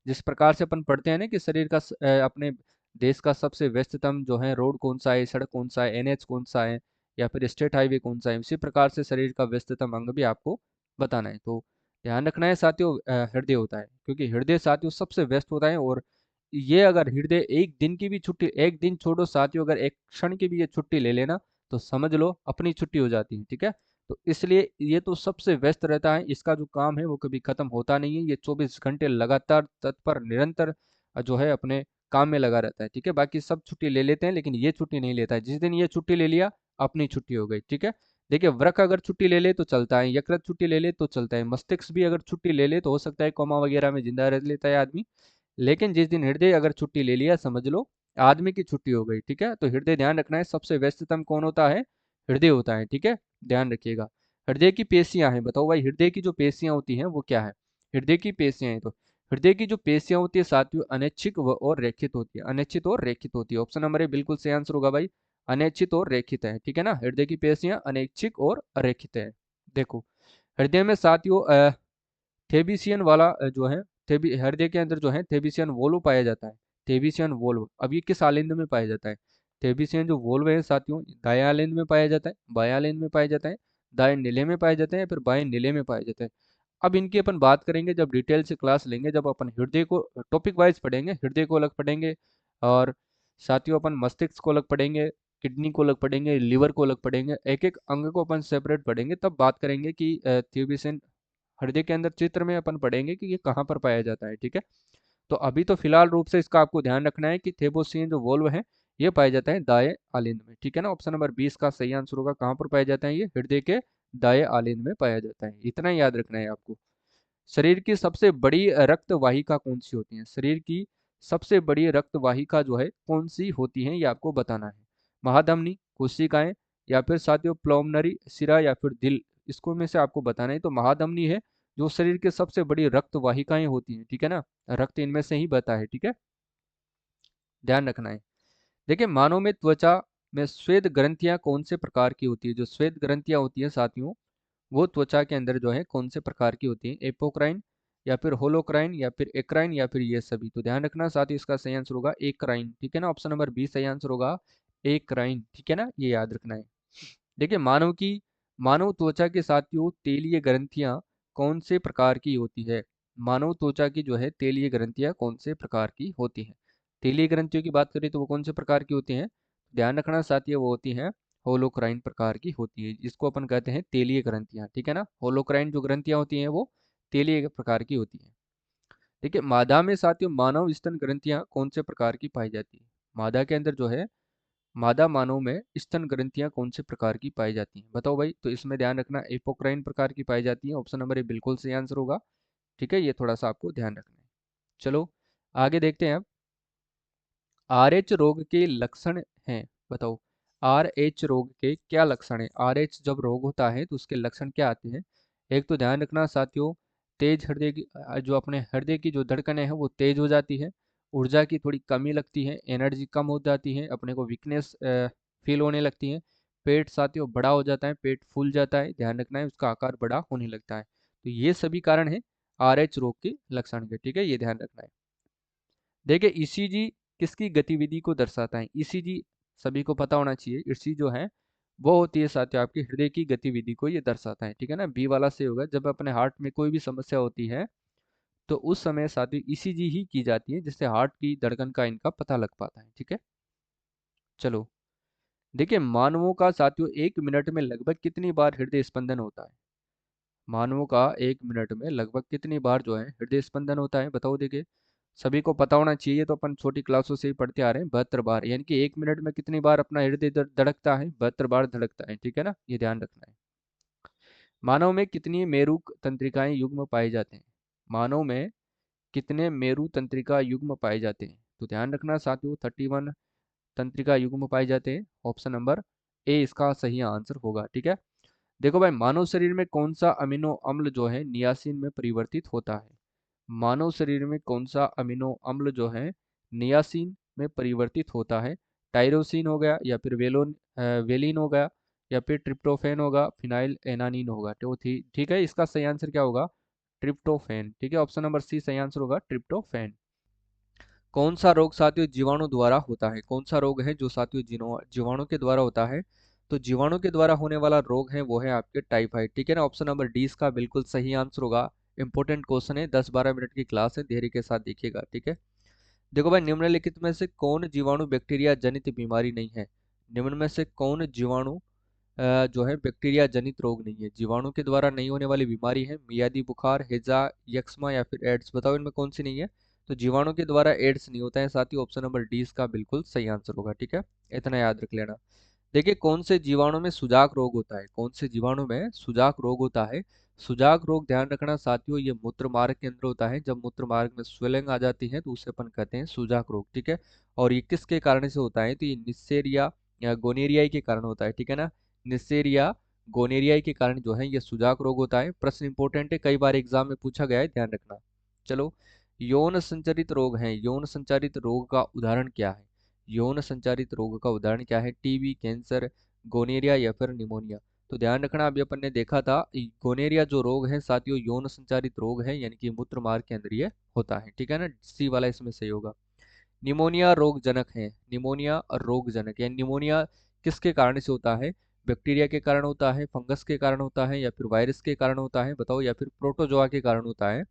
A: जिस प्रकार से अपन पढ़ते हैं ना कि शरीर का अपने देश का सबसे व्यस्ततम जो है रोड कौन सा है, सड़क कौन सा है, एनएच कौन सा है, या फिर स्टेट हाईवे कौन सा है, उसी प्रकार से शरीर का व्यस्ततम अंग भी आपको बताना है। तो ध्यान रखना है साथियों, हृदय होता है, क्योंकि हृदय साथियों सबसे व्यस्त होता है। और ये अगर हृदय एक दिन की भी छुट्टी, एक दिन छोड़ो साथियों, अगर एक क्षण की भी ये छुट्टी ले लेना तो समझ लो अपनी छुट्टी हो जाती है, ठीक है। तो इसलिए ये तो सबसे व्यस्त रहता है, इसका जो काम है वो कभी खत्म होता नहीं है। ये 24 घंटे लगातार तत्पर निरंतर जो है अपने काम में लगा रहता है, ठीक है। बाकी सब छुट्टी ले लेते हैं लेकिन ये छुट्टी नहीं लेता है। जिस दिन ये छुट्टी ले लिया अपनी छुट्टी हो गई, ठीक है। देखिए वृक्क अगर छुट्टी ले ले तो चलता है, यकृत छुट्टी ले ले तो चलता है, मस्तिष्क भी अगर छुट्टी ले ले तो हो सकता है कोमा वगैरह में जिंदा रह लेता है आदमी। लेकिन जिस दिन हृदय अगर छुट्टी ले लिया समझ लो आदमी की छुट्टी हो गई, ठीक है। तो हृदय ध्यान रखना है, सबसे व्यस्ततम कौन होता है? हृदय होता है, ठीक है। ध्यान रखिएगा। हृदय की पेशियां हैं, बताओ भाई हृदय की जो पेशियां होती हैं वो क्या है? हृदय की पेशियां हैं, तो हृदय की जो पेशियां होती है साथियों अनैच्छिक और रेखित होती है। अनैच्छिक और रेखित होती है। ऑप्शन नंबर ए बिल्कुल सही आंसर होगा भाई। अनैच्छिक और रेखित है, ठीक है ना। हृदय की पेशियां अनैच्छिक और रेखित है। देखो हृदय में साथियों थेबिसियन वाला जो है, थेबी हृदय के अंदर जो है थेबिसियन वोल्व पाया जाता है। थेबिसियन वोल्व अब ये किस आलिंद में पाया जाता है? थेबिसियन जो वोल्व है साथियों दाएं आलिंद में पाया जाता है, बाएं आलिंद में पाया जाता है, दाएं नीले में पाया जाता है, या फिर बाएं नीले में पाया जाता है। अब इनकी अपन बात करेंगे जब डिटेल से क्लास लेंगे, जब अपन हृदय को टॉपिक वाइज पढ़ेंगे, हृदय को अलग पढ़ेंगे, और साथियों अपन मस्तिष्क को अलग पढ़ेंगे, किडनी को अलग पढ़ेंगे, लिवर को अलग पढ़ेंगे, एक एक अंग को अपन सेपरेट पढ़ेंगे, तब बात करेंगे कि थ्योबिसिन हृदय के अंदर चित्र में अपन पढ़ेंगे कि ये कहाँ पर पाया जाता है, ठीक है। तो अभी तो फिलहाल रूप से इसका आपको ध्यान रखना है कि थेबोसिन जो वोल्व है ये पाया जाता है दाएं आलिंद में, ठीक है ना। ऑप्शन नंबर 20 का सही आंसर होगा। कहाँ पर पाया जाता है? ये हृदय के दाएं आलिंद में पाया जाता है। इतना ही याद रखना है आपको। शरीर की सबसे बड़ी रक्त वाहिका कौन सी होती है? शरीर की सबसे बड़ी रक्त वाहिका जो है कौन सी होती है ये आपको बताना है। महाधमनी, कोशिकाएं, या फिर साथियों प्लोमनरी सिरा, या फिर दिल, इसको में से आपको बताना है। तो महाधमनी है जो शरीर के सबसे बड़ी रक्त वाहिकाएं होती हैं, ठीक है ना। रक्त इनमें से ही बहता है, ठीक है। ध्यान रखना है। देखिए मानव में त्वचा में श्वेत ग्रंथियां कौन से प्रकार की होती है? जो श्वेत ग्रंथियां होती है साथियों वो त्वचा के अंदर जो है कौन से प्रकार की होती है? एपोक्राइन, या फिर होलोक्राइन, या फिर एक्राइन, या फिर ये सभी। तो ध्यान रखना साथ ही इसका सही आंसर होगा एक्राइन, ठीक है ना। ऑप्शन नंबर 20 सही आंसर होगा एक्राइन, ठीक है ना, ये याद रखना है। देखिए मानव त्वचा के साथियों तेलीय ग्रंथियां कौन से प्रकार की होती है? मानव त्वचा की जो है तेलीय ग्रंथियां कौन से प्रकार की होती हैं? तेलीय ग्रंथियों की बात करें तो वो कौन से प्रकार की होती हैं? ध्यान रखना साथियों वो होती हैं होलोक्राइन प्रकार की होती है, जिसको अपन कहते हैं तेलीय ग्रंथियां, ठीक है ना। होलोक्राइन जो ग्रंथियां होती हैं वो तेलीय प्रकार की होती हैं। देखिए मादा में साथियों मानव स्तन ग्रंथियां कौन से प्रकार की पाई जाती है? मादा के अंदर जो है मादा मानव में स्तन ग्रंथियां कौन से प्रकार की पाई जाती हैं? बताओ भाई। तो इसमें ध्यान रखना एपोक्राइन प्रकार की पाई जाती है। ऑप्शन नंबर ए बिल्कुल सही आंसर होगा, ठीक है। ये थोड़ा सा आपको ध्यान रखना है। चलो आगे देखते हैं अब। आरएच रोग के लक्षण हैं, बताओ। आरएच रोग के क्या लक्षण है? आरएच जब रोग होता है तो उसके लक्षण क्या आते हैं? एक तो ध्यान रखना साथियों तेज हृदय की जो अपने हृदय की जो धड़कनें हैं वो तेज हो जाती है, ऊर्जा की थोड़ी कमी लगती है, एनर्जी कम हो जाती है, अपने को वीकनेस फील होने लगती है। पेट साथियों बड़ा हो जाता है, पेट फूल जाता है, ध्यान रखना है उसका आकार बड़ा होने लगता है। तो ये सभी कारण है आरएच रोग के लक्षण के, ठीक है, ये ध्यान रखना है। देखिए ईसीजी किसकी गतिविधि को दर्शाता है? ईसीजी सभी को पता होना चाहिए। ईसीजी जो है वो होती है साथियों आपके हृदय की गतिविधि को ये दर्शाता है, ठीक है ना। बी वाला से होगा। जब अपने हार्ट में कोई भी समस्या होती है तो उस समय साथियों ईसीजी ही की जाती है, जिससे हार्ट की धड़कन का इनका पता लग पाता है, ठीक है। चलो देखिए मानवों का साथियों 1 मिनट में लगभग कितनी बार हृदय स्पंदन होता है? मानवों का 1 मिनट में लगभग कितनी बार जो है हृदय स्पंदन होता है? बताओ। देखिए सभी को पता होना चाहिए, तो अपन छोटी क्लासों से ही पढ़ते आ रहे हैं। 72 बार, यानी कि 1 मिनट में कितनी बार अपना हृदय धड़कता है? 72 बार धड़कता है, ठीक है ना, ये ध्यान रखना है। मानव में कितनी मेरुक तंत्रिकाएं युग्म पाए जाते हैं? मानव में कितने मेरु तंत्रिका युग्म पाए जाते हैं? तो ध्यान रखना साथियों, 31 तंत्रिका युग्म पाए जाते हैं। ऑप्शन नंबर ए इसका सही आंसर होगा। ठीक है, देखो भाई, मानव शरीर में कौन सा अमीनो अम्ल जो है नियासिन में परिवर्तित होता है? मानव शरीर में कौन सा अमीनो अम्ल जो है नियासिन में परिवर्तित होता है? टायरोसिन हो गया, या फिर वेलिन हो गया, या फिर ट्रिप्टोफेन होगा, फिनाइल एनानिन होगा। तो ठीक है, इसका सही आंसर क्या होगा? ट्रिप्टोफेन। ठीक है, ऑप्शन नंबर सी सही आंसर होगा, ट्रिप्टोफेन। कौन सा रोग साथियों जीवाणु द्वारा होता है? कौन सा रोग है जो साथियों जीवाणु के द्वारा होता है? तो जीवाणु के द्वारा होने वाला रोग है वो है आपके टाइफाइड। ठीक है ना, ऑप्शन नंबर डी इसका बिल्कुल सही आंसर होगा। इंपॉर्टेंट क्वेश्चन है, 10-12 मिनट की क्लास है, धैर्य के साथ देखिएगा। ठीक है, देखो भाई, निम्नलिखित में से कौन जीवाणु बैक्टीरिया जनित बीमारी नहीं है? निम्न में से कौन जीवाणु जो है बैक्टीरिया जनित रोग नहीं है? जीवाणु के द्वारा नहीं होने वाली बीमारी है मियादी बुखार, हैजा, यक्ष्मा या फिर एड्स। बताओ इनमें कौन सी नहीं है? तो जीवाणु के द्वारा एड्स नहीं होता है साथियों, ऑप्शन नंबर डी इसका बिल्कुल सही आंसर होगा। ठीक है, इतना याद रख लेना। देखिए, कौन से जीवाणु में सुजाक रोग होता है? कौन से जीवाणु में सुजाक रोग होता है? सुजाक रोग ध्यान रखना साथियों, ये मूत्र मार्ग के अंदर होता है। जब मूत्र मार्ग में स्वेलिंग आ जाती है तो उसे अपन कहते हैं सुजाक रोग। ठीक है, और ये किसके कारण से होता है? तो ये निस्सेरिया या गोनेरियाई के कारण होता है। ठीक है ना, निस्सेरिया गोनेरियाई के कारण जो है ये सुजाक रोग होता है। प्रश्न इंपॉर्टेंट है, कई बार एग्जाम में पूछा गया है, ध्यान रखना। चलो, यौन संचारित रोग है, यौन संचारित रोग का उदाहरण क्या है? यौन संचारित रोग का उदाहरण क्या है? टीबी, कैंसर, गोनेरिया या फिर निमोनिया। तो ध्यान रखना, अभी अपन ने देखा था गोनेरिया जो रोग है साथियों यौन संचारित रोग है, यानी कि मूत्र मार्ग के अंदर ये होता है। ठीक है ना, सी वाला इसमें सही होगा। निमोनिया रोगजनक है, निमोनिया और रोगजनक, यानी निमोनिया किसके कारण से होता है? बैक्टीरिया के कारण होता है, फंगस के कारण होता है, या फिर वायरस के कारण होता है? बताओ, या फिर प्रोटोजोआ के कारण होता है?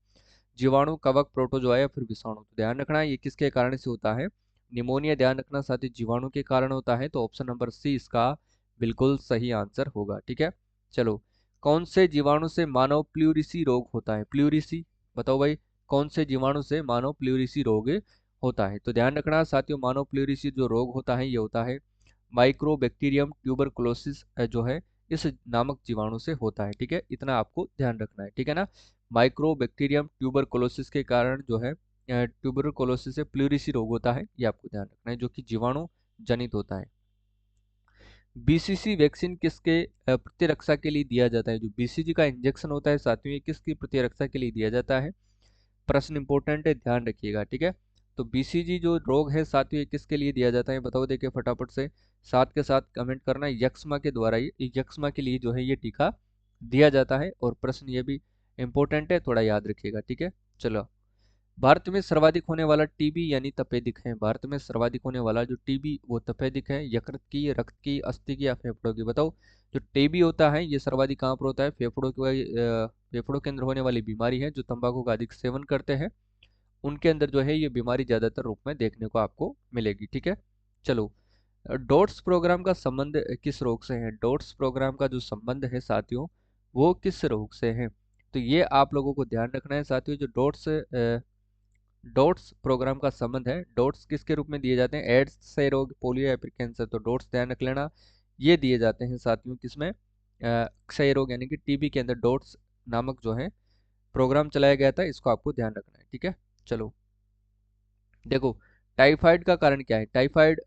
A: जीवाणु, कवक, प्रोटोजोआ या फिर विषाणु। तो ध्यान रखना ये किसके कारण से होता है? निमोनिया ध्यान रखना साथी जीवाणु के कारण होता है। तो ऑप्शन नंबर सी इसका बिल्कुल सही आंसर होगा। ठीक है, चलो, कौन से जीवाणु से मानव प्लूरिसी रोग होता है? प्लूरिसी, बताओ भाई, कौन से जीवाणु से मानव प्लूरिसी रोग होता है? तो ध्यान रखना साथियों, मानव प्लूरिसी जो रोग होता है ये होता है माइक्रोबैक्टीरियम ट्यूबरकुलोसिस जो है इस नामक जीवाणु से होता है। ठीक है, इतना आपको ध्यान रखना है। ठीक है ना, माइक्रोबैक्टीरियम ट्यूबरकुलोसिस के कारण जो है ट्यूबरकुलोसिस से प्लूरिसी रोग होता है, ये आपको ध्यान रखना है, जो कि जीवाणु जनित होता है। बीसीजी वैक्सीन किसके प्रतिरक्षा के लिए दिया जाता है? जो बीसीजी का इंजेक्शन होता है साथियों, ये किसकी प्रतिरक्षा के लिए दिया जाता है? प्रश्न इंपॉर्टेंट है, ध्यान रखिएगा। ठीक है, तो बीसीजी जो रोग है साथियों ये किसके लिए दिया जाता है? बताओ, देखिए फटाफट से साथ के साथ कमेंट करना। यक्ष्मा के द्वारा, ये यक्ष्मा के लिए जो है ये टीका दिया जाता है, और प्रश्न ये भी इंपॉर्टेंट है, थोड़ा याद रखिएगा। ठीक है, चलो, भारत में सर्वाधिक होने वाला टीबी यानी तपेदिक है। भारत में सर्वाधिक होने वाला जो टीबी वो तपेदिक है। यकृत की, रक्त की, अस्थि की या फेफड़ों की? बताओ, जो टीबी होता है ये सर्वाधिक कहाँ पर होता है? फेफड़ों के अंदर होने वाली बीमारी है। जो तंबाकू का अधिक सेवन करते हैं उनके अंदर जो है ये बीमारी ज्यादातर रूप में देखने को आपको मिलेगी। ठीक है, चलो, डॉट्स प्रोग्राम का संबंध किस रोग से है? डॉट्स प्रोग्राम का जो संबंध है साथियों वो किस रोग से है? तो ये आप लोगों को ध्यान रखना है साथियों, जो डॉट्स प्रोग्राम का संबंध है, डॉट्स किसके रूप में दिए जाते हैं? एड्स, क्षय रोग, पोलियो या फिर कैंसर। तो डॉट्स ध्यान रख लेना, ये दिए जाते हैं साथियों किसमें? क्षय रोग यानी कि टीबी के अंदर डॉट्स नामक जो है प्रोग्राम चलाया गया था, इसको आपको ध्यान रखना है। ठीक है, चलो, देखो, टाइफाइड का कारण क्या है? टाइफाइड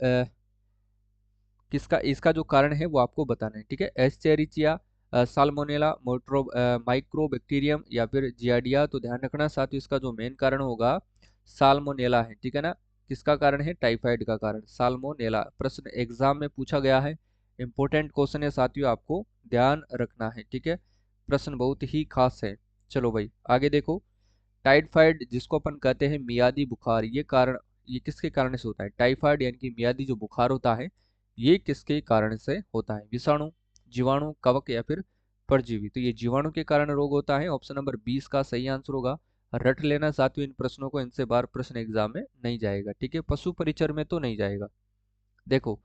A: किसका, इसका जो कारण है वो आपको बताना है। ठीक है, एस्चेरिचिया, साल्मोनेला, माइक्रोबैक्टीरियम या फिर जियाडिया। तो ध्यान रखना साथियों, इसका जो मेन कारण होगा साल्मोनेला है। ठीक है ना, किसका कारण है? टाइफाइड का कारण साल्मोनेला। प्रश्न एग्जाम में पूछा गया है, इंपॉर्टेंट क्वेश्चन है साथियों, आपको ध्यान रखना है। ठीक है, प्रश्न बहुत ही खास है। चलो भाई, आगे देखो, टाइफाइड जिसको अपन कहते हैं मियादी बुखार, ये किसके कारण से होता है? टाइफाइड यानी कि मियादी जो बुखार होता है ये किसके कारण से होता है? विषाणु, जीवाणु, कवक या फिर परजीवी? तो ये जीवाणु के कारण रोग होता है, ऑप्शन नंबर 20 का सही आंसर होगा। रट लेना साथियों इन प्रश्नों को, इनसे बार प्रश्न एग्जाम में नहीं जाएगा। ठीक है, पशु परिचर में तो नहीं जाएगा। देखो,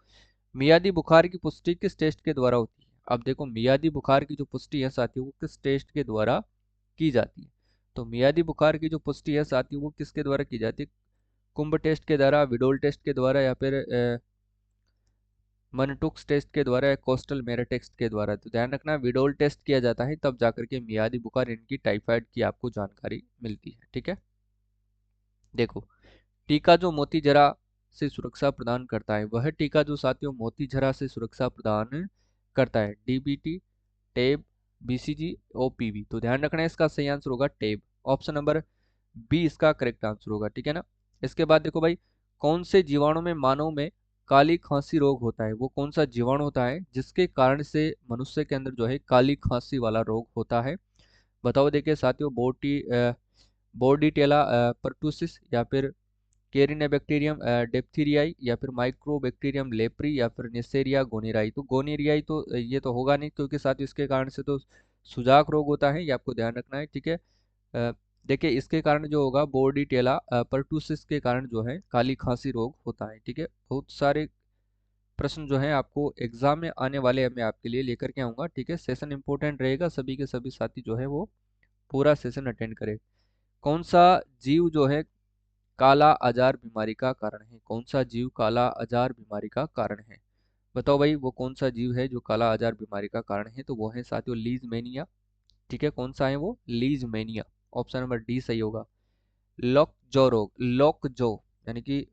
A: मियादी बुखार की पुष्टि किस टेस्ट के द्वारा होती है? अब देखो, मियादी बुखार की जो पुष्टि है साथियों वो किस टेस्ट के द्वारा की जाती है? तो मियादी बुखार की जो पुष्टि है साथियों वो किसके द्वारा की जाती है? कुंभ टेस्ट के द्वारा, विडोल टेस्ट के द्वारा, या फिर मनटुक्स टेस्ट के द्वारा, या कोस्टल मेरा टेस्ट के द्वारा? तो ध्यान रखना, विडोल टेस्ट किया जाता है तब जाकर के मियादी बुखार इनकी टाइफाइड की आपको जानकारी मिलती है। ठीक है, देखो, टीका जो मोती जरा से सुरक्षा प्रदान करता है, वह टीका जो साथियों मोती जरा से सुरक्षा प्रदान करता है, डीबीटी, टेब, बीसीजी, ओपीवी। तो ध्यान रखना है, इसका सही आंसर होगा टेब। ऑप्शन नंबर बी इसका करेक्ट आंसर होगा, ठीक है ना। इसके बाद देखो भाई, कौन से जीवाणु में मानव में काली खांसी रोग होता है? वो कौन सा जीवाणु होता है जिसके कारण से मनुष्य के अंदर जो है काली खांसी वाला रोग होता है? बताओ। देखिए साथियों, बोर्डीटेला परटूसिस, या फिर कैरिनेबैक्टीरियम डिप्थीरियाई, या फिर माइक्रोबैक्टीरियम लेप्री, या फिर नेसेरिया गोनेराई। तो गोनेरियाई तो ये तो होगा नहीं, क्योंकि साथ इसके कारण से तो सुजाक रोग होता है, ये आपको ध्यान रखना है, ठीक है। अ, देखिए, इसके कारण जो होगा बोर्डीटेला परटूसिस के कारण जो है काली खांसी रोग होता है, ठीक है। बहुत सारे प्रश्न जो है आपको एग्जाम में आने वाले हैं, मैं आपके लिए लेकर के आऊंगा, ठीक है। सेशन इंपॉर्टेंट रहेगा, सभी के सभी साथी जो है वो पूरा सेशन अटेंड करें। कौन सा जीव जो है काला अजार बीमारी का कारण है? कौन सा जीव काला अजार बीमारी का कारण है? बताओ भाई, वो कौन सा जीव है जो काला अजार बीमारी का कारण है? तो वो है साथियों लीजमेनिया, ठीक है। कौन सा है वो? लीजमेनिया। ऑप्शन नंबर डी सही होगा। लॉक जो रोग, लॉक जो यानी कि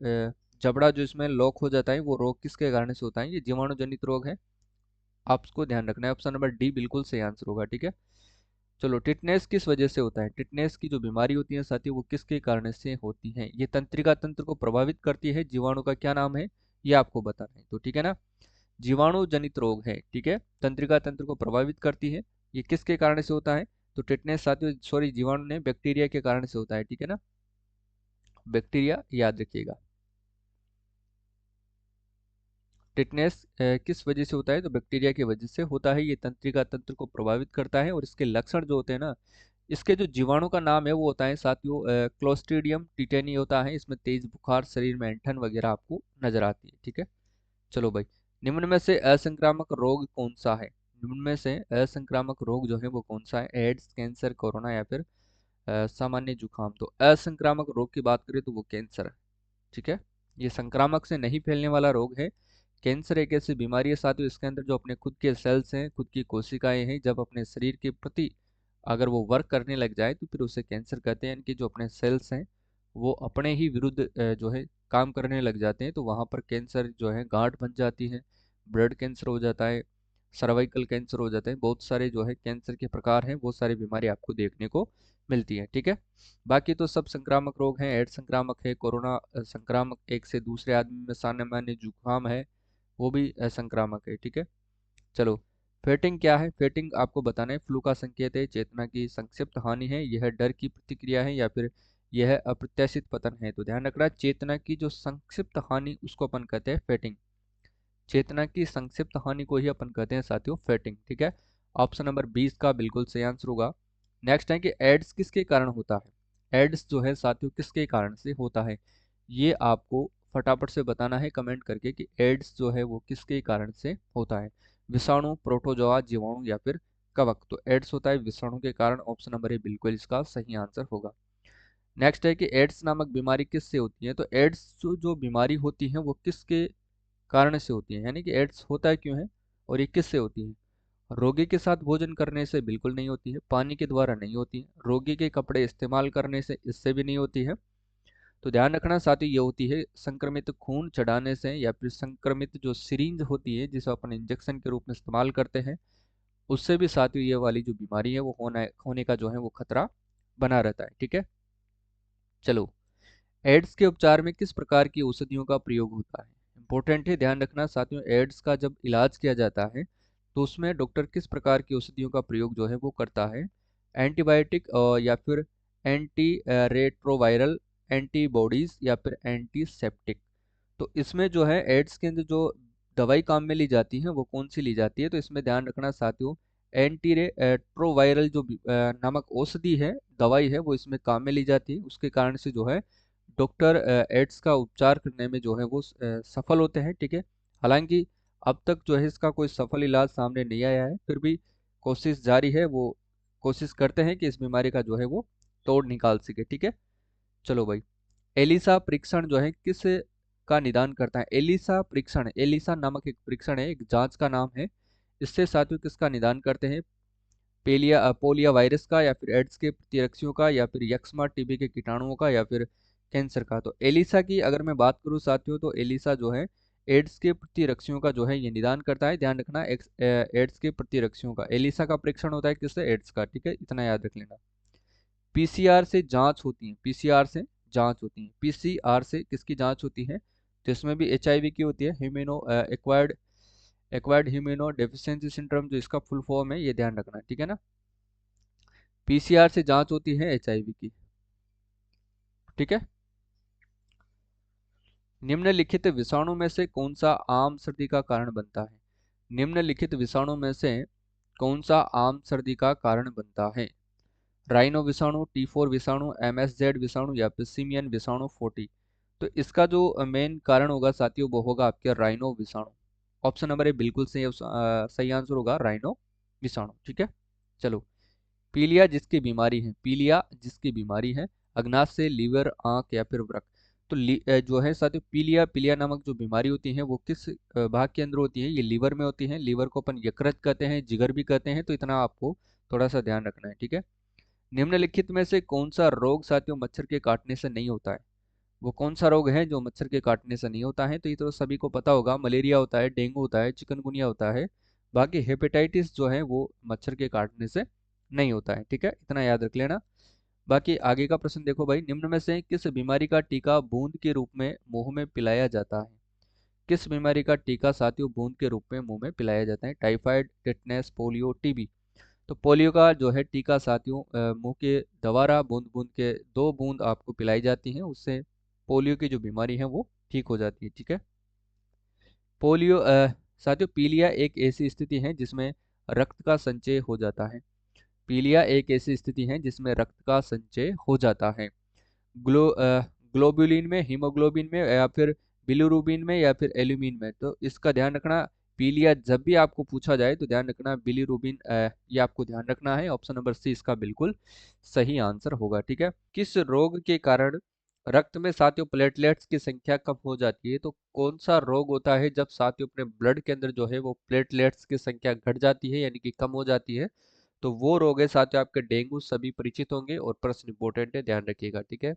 A: जबड़ा जो इसमें लॉक हो जाता है, वो रोग किसके कारण से होता है? ये जीवाणु जनित रोग है, आपको ध्यान रखना है। ऑप्शन नंबर डी बिल्कुल सही आंसर होगा, ठीक है। चलो, टिटनेस किस वजह से होता है? टिटनेस की जो बीमारी होती है साथियों, वो किसके कारण से होती है? ये तंत्रिका तंत्र को प्रभावित करती है, जीवाणु का क्या नाम है ये आपको बताना है, तो ठीक है ना। जीवाणु जनित रोग है, ठीक है, तंत्रिका तंत्र को प्रभावित करती है। ये किसके कारण से होता है? तो टिटनेस साथियों, सॉरी, जीवाणु ने बैक्टीरिया के कारण से होता है, ठीक है ना। बैक्टीरिया याद रखिएगा। टिटनेस किस वजह से होता है? तो बैक्टीरिया की वजह से होता है। ये तंत्रिका तंत्र को प्रभावित करता है, और इसके लक्षण जो होते हैं ना, इसके जो जीवाणु का नाम है वो होता है साथियों क्लोस्ट्रीडियम टिटेनी होता है। इसमें तेज बुखार, शरीर में ऐंठन वगैरह आपको नजर आती है, ठीक है। चलो भाई, निम्न में से असंक्रामक रोग कौन सा है? निम्न में से असंक्रामक रोग जो है वो कौन सा है? एड्स, कैंसर, कोरोना, या फिर सामान्य जुकाम। तो असंक्रामक रोग की बात करें तो वो कैंसर है, ठीक है। ये संक्रामक से नहीं फैलने वाला रोग है। कैंसर एक ऐसी बीमारी है साथियों, इसके अंदर जो अपने खुद के सेल्स हैं, खुद की कोशिकाएं हैं, जब अपने शरीर के प्रति अगर वो वर्क करने लग जाए तो फिर उसे कैंसर कहते हैं। इनके जो अपने सेल्स हैं वो अपने ही विरुद्ध जो है काम करने लग जाते हैं, तो वहाँ पर कैंसर जो है गांठ बन जाती है, ब्लड कैंसर हो जाता है, सर्वाइकल कैंसर हो जाता है। बहुत सारे जो है कैंसर के प्रकार हैं, वो सारी बीमारी आपको देखने को मिलती है, ठीक है। बाकी तो सब संक्रामक रोग हैं। एड्स संक्रामक है, कोरोना संक्रामक, एक से दूसरे आदमी में सामान्य जुकाम है, वो भी संक्रामक है, ठीक है। चलो, फेटिंग क्या है? फेटिंग आपको बताना है। फ्लू का संकेत है, चेतना की संक्षिप्त हानि है, यह डर की प्रतिक्रिया है, या फिर यह अप्रत्याशित पतन है? तो ध्यान रखना, चेतना की जो संक्षिप्त हानि उसको अपन कहते हैं फेटिंग। चेतना की संक्षिप्त हानि को ही अपन कहते हैं साथियों फेटिंग, ठीक है। ऑप्शन नंबर 20 का बिल्कुल सही आंसर होगा। नेक्स्ट है कि एड्स किसके कारण होता है? एड्स जो है साथियों किसके कारण से होता है? ये आपको फटाफट से बताना है कमेंट करके कि एड्स जो है वो किसके कारण से होता है। विषाणु, प्रोटोजोआ, जीवाणु, या फिर कवक। तो एड्स होता है विषाणु के कारण। ऑप्शन नंबर ए बिल्कुल इसका सही आंसर होगा। नेक्स्ट है कि एड्स नामक बीमारी किससे होती है? तो एड्स जो बीमारी होती है वो किसके कारण से होती है, यानी कि एड्स होता है क्यों है और ये किससे होती है? रोगी के साथ भोजन करने से बिल्कुल नहीं होती है, पानी के द्वारा नहीं होती है, रोगी के कपड़े इस्तेमाल करने से इससे भी नहीं होती है। तो ध्यान रखना साथियों, ये होती है संक्रमित खून चढ़ाने से, या फिर संक्रमित जो सिरिंज होती है जिसे अपन इंजेक्शन के रूप में इस्तेमाल करते हैं, उससे भी साथियों ये वाली जो बीमारी है वो होने का जो है वो खतरा बना रहता है, ठीक है। चलो, एड्स के उपचार में किस प्रकार की औषधियों का प्रयोग होता है? इंपॉर्टेंट है, ध्यान रखना साथियों। एड्स का जब इलाज किया जाता है तो उसमें डॉक्टर किस प्रकार की औषधियों का प्रयोग जो है वो करता है? एंटीबायोटिक, या फिर एंटी रेट्रोवायरल एंटीबॉडीज, या फिर एंटीसेप्टिक। तो इसमें जो है एड्स के अंदर जो दवाई काम में ली जाती है वो कौन सी ली जाती है? तो इसमें ध्यान रखना साथियों, एंटी रेट्रोवायरल जो नामक औषधि है, दवाई है, वो इसमें काम में ली जाती है। उसके कारण से जो है डॉक्टर एड्स का उपचार करने में जो है वो सफल होते हैं, ठीक है। हालांकि अब तक जो है इसका कोई सफल इलाज सामने नहीं आया है, फिर भी कोशिश जारी है। वो कोशिश करते हैं कि इस बीमारी का जो है वो तोड़ निकाल सके, ठीक है। चलो भाई, एलिसा परीक्षण जो है किस का निदान करता है? एलिसा परीक्षण, एलिसा नामक एक परीक्षण है, एक जांच का नाम है। इससे साथियों किसका निदान करते हैं? पोलिया वायरस का, या फिर एड्स के प्रतिरक्षियों का, या फिर यक्ष्मा टीबी के कीटाणुओं का, या फिर कैंसर का। तो एलिसा की अगर मैं बात करूं साथियों, तो एलिसा जो है एड्स के प्रतिरक्षियों का जो है ये निदान करता है। ध्यान रखना, एड्स के प्रतिरक्षियों का एलिसा का परीक्षण होता है, किससे? एड्स का। ठीक है, इतना याद रख लेना। पीसीआर से जांच होती है, पीसीआर से जांच होती है, पीसीआर से किसकी जांच होती है? तो इसमें भी एचआईवी की होती है, ह्यूमेनो एक्वायर्ड एक्वायर्ड ह्यूमेनो डेफिशिएंसी सिंड्रोम, जो इसका फुल फॉर्म है, ये ध्यान रखना है। ठीक है ना, पीसीआर से जांच होती है एचआईवी की। ठीक है, निम्नलिखित विषाणु में से कौन सा आम सर्दी का कारण बनता है? निम्नलिखित विषाणु में से कौन सा आम सर्दी का कारण बनता है? राइनो विषाणु, टी4 विषाणु, एमएसजेड विषाणु या फिर सिमियन विषाणु 40। तो इसका जो मेन कारण होगा साथियों, वो होगा आपके राइनो विषाणु। ऑप्शन नंबर ए बिल्कुल सही सही आंसर होगा राइनो विषाणु। ठीक है, चलो। पीलिया जिसकी बीमारी है, पीलिया जिसकी बीमारी है, अग्नाशय, लीवर, आंख या फिर वृक्क। तो जो है साथियों, पीलिया पीलिया नामक जो बीमारी होती है वो किस भाग के अंदर होती है? ये लीवर में होती है। लीवर को अपन यकृत कहते हैं, जिगर भी कहते हैं, तो इतना आपको थोड़ा सा ध्यान रखना है। ठीक है, निम्नलिखित में से कौन सा रोग साथियों मच्छर के काटने से नहीं होता है? वो कौन सा रोग है जो मच्छर के काटने से नहीं होता है? तो ये तो सभी को पता होगा, मलेरिया होता है, डेंगू होता है, चिकनगुनिया होता है। बाकी हेपेटाइटिस जो है वो मच्छर के काटने से नहीं होता है। ठीक है, इतना याद रख लेना। बाकी आगे का प्रश्न देखो भाई, निम्न में से किस बीमारी का टीका बूंद के रूप में मुंह में पिलाया जाता है? किस बीमारी का टीका साथियों बूंद के रूप में मुंह में पिलाया जाता है? Typhoid, tetanus, polio, TB. तो पोलियो का जो है टीका साथियों मुंह के द्वारा बूंद बूंद के 2 बूंद आपको पिलाई जाती हैं, उससे पोलियो की जो बीमारी है वो ठीक हो जाती है। ठीक है, पोलियो साथियों, पीलिया एक ऐसी स्थिति है जिसमें रक्त का संचय हो जाता है। पीलिया एक ऐसी स्थिति है जिसमें रक्त का संचय हो जाता है। ग्लोबुलिन में, हीमोग्लोबिन में या फिर बिलिरुबिन में या फिर एल्यूमिन में। तो इसका ध्यान रखना, पीलिया जब भी आपको पूछा जाए तो ध्यान रखना बिलिरुबिन, ये आपको ध्यान रखना है। ऑप्शन नंबर सी इसका बिल्कुल सही आंसर होगा। ठीक है, किस रोग के कारण रक्त में साथियों प्लेटलेट्स की संख्या कम हो जाती है? तो कौन सा रोग होता है जब साथियों अपने ब्लड के अंदर जो है वो प्लेटलेट्स की संख्या घट जाती है, यानी कि कम हो जाती है? तो वो रोग है साथियों आपके डेंगू। सभी परिचित होंगे और प्रश्न इंपॉर्टेंट है, ध्यान रखिएगा। ठीक है,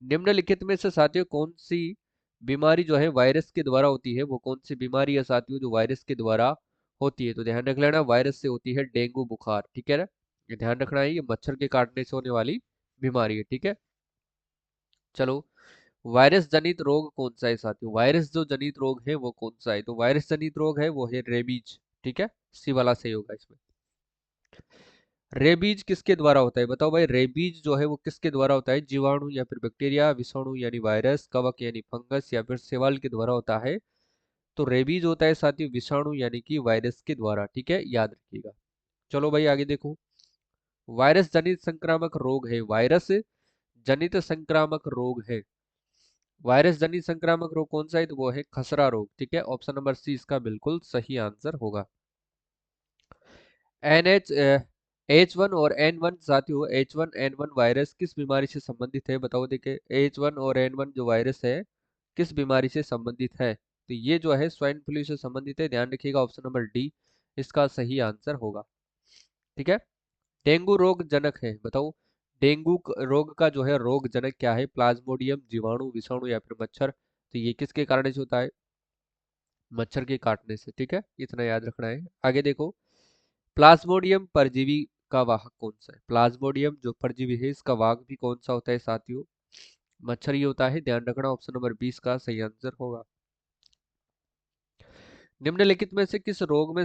A: निम्नलिखित में से साथियों कौन सी बीमारी जो है वायरस के द्वारा होती है? वो कौन सी बीमारी है साथियों जो वायरस के द्वारा होती है? तो ध्यान रख लेना, वायरस से होती है डेंगू बुखार। ठीक है ना, ये ध्यान रखना है, ये मच्छर के काटने से होने वाली बीमारी है। ठीक है, चलो। वायरस जनित रोग कौन सा है साथियों? वायरस जो जनित रोग है वो कौन सा है? तो वायरस जनित रोग है वो है रेबीज। ठीक है, सी वाला सही होगा इसमें। रेबीज किसके द्वारा होता है? बताओ भाई, रेबीज जो है वो किसके द्वारा होता है? जीवाणु या फिर बैक्टीरिया, विषाणु यानी वायरस, कवक यानी फंगस या फिर शैवाल के द्वारा होता है? तो रेबीज होता है साथियों विषाणु यानी कि वायरस के द्वारा। ठीक है, याद रखिएगा। चलो भाई आगे देखो, वायरस जनित संक्रामक रोग है, वायरस जनित संक्रामक रोग है। वायरस जनित संक्रामक रोग कौन सा है? तो वो है खसरा रोग। ठीक है, ऑप्शन नंबर सी इसका बिल्कुल सही आंसर होगा। NH H1 और N1 साथियों, H1N1 वायरस किस बीमारी से संबंधित है? बताओ देखिए, H1 और N1 जो वायरस है किस बीमारी से संबंधित है? तो ये जो है स्वाइन फ्लू से संबंधित है। ध्यान रखिएगा, ऑप्शन नंबर डी इसका सही आंसर होगा। ठीक है, डेंगू रोग जनक है, बताओ डेंगू रोग का जो है रोग जनक क्या है? प्लाज्मोडियम, जीवाणु, विषाणु या फिर मच्छर? तो ये किसके कारण से होता है? मच्छर के काटने से। ठीक है, इतना याद रखना है। आगे देखो, प्लाज्मोडियम परजीवी का वाहक कौन सा है? प्लाज्मोडियम जो परजीवी है इसका वाहक भी कौन सा होता है साथियों? मच्छर ही होता है, ध्यान रखना। ऑप्शन नंबर 20 का सही आंसर होगा। निम्नलिखित में से किस रोग में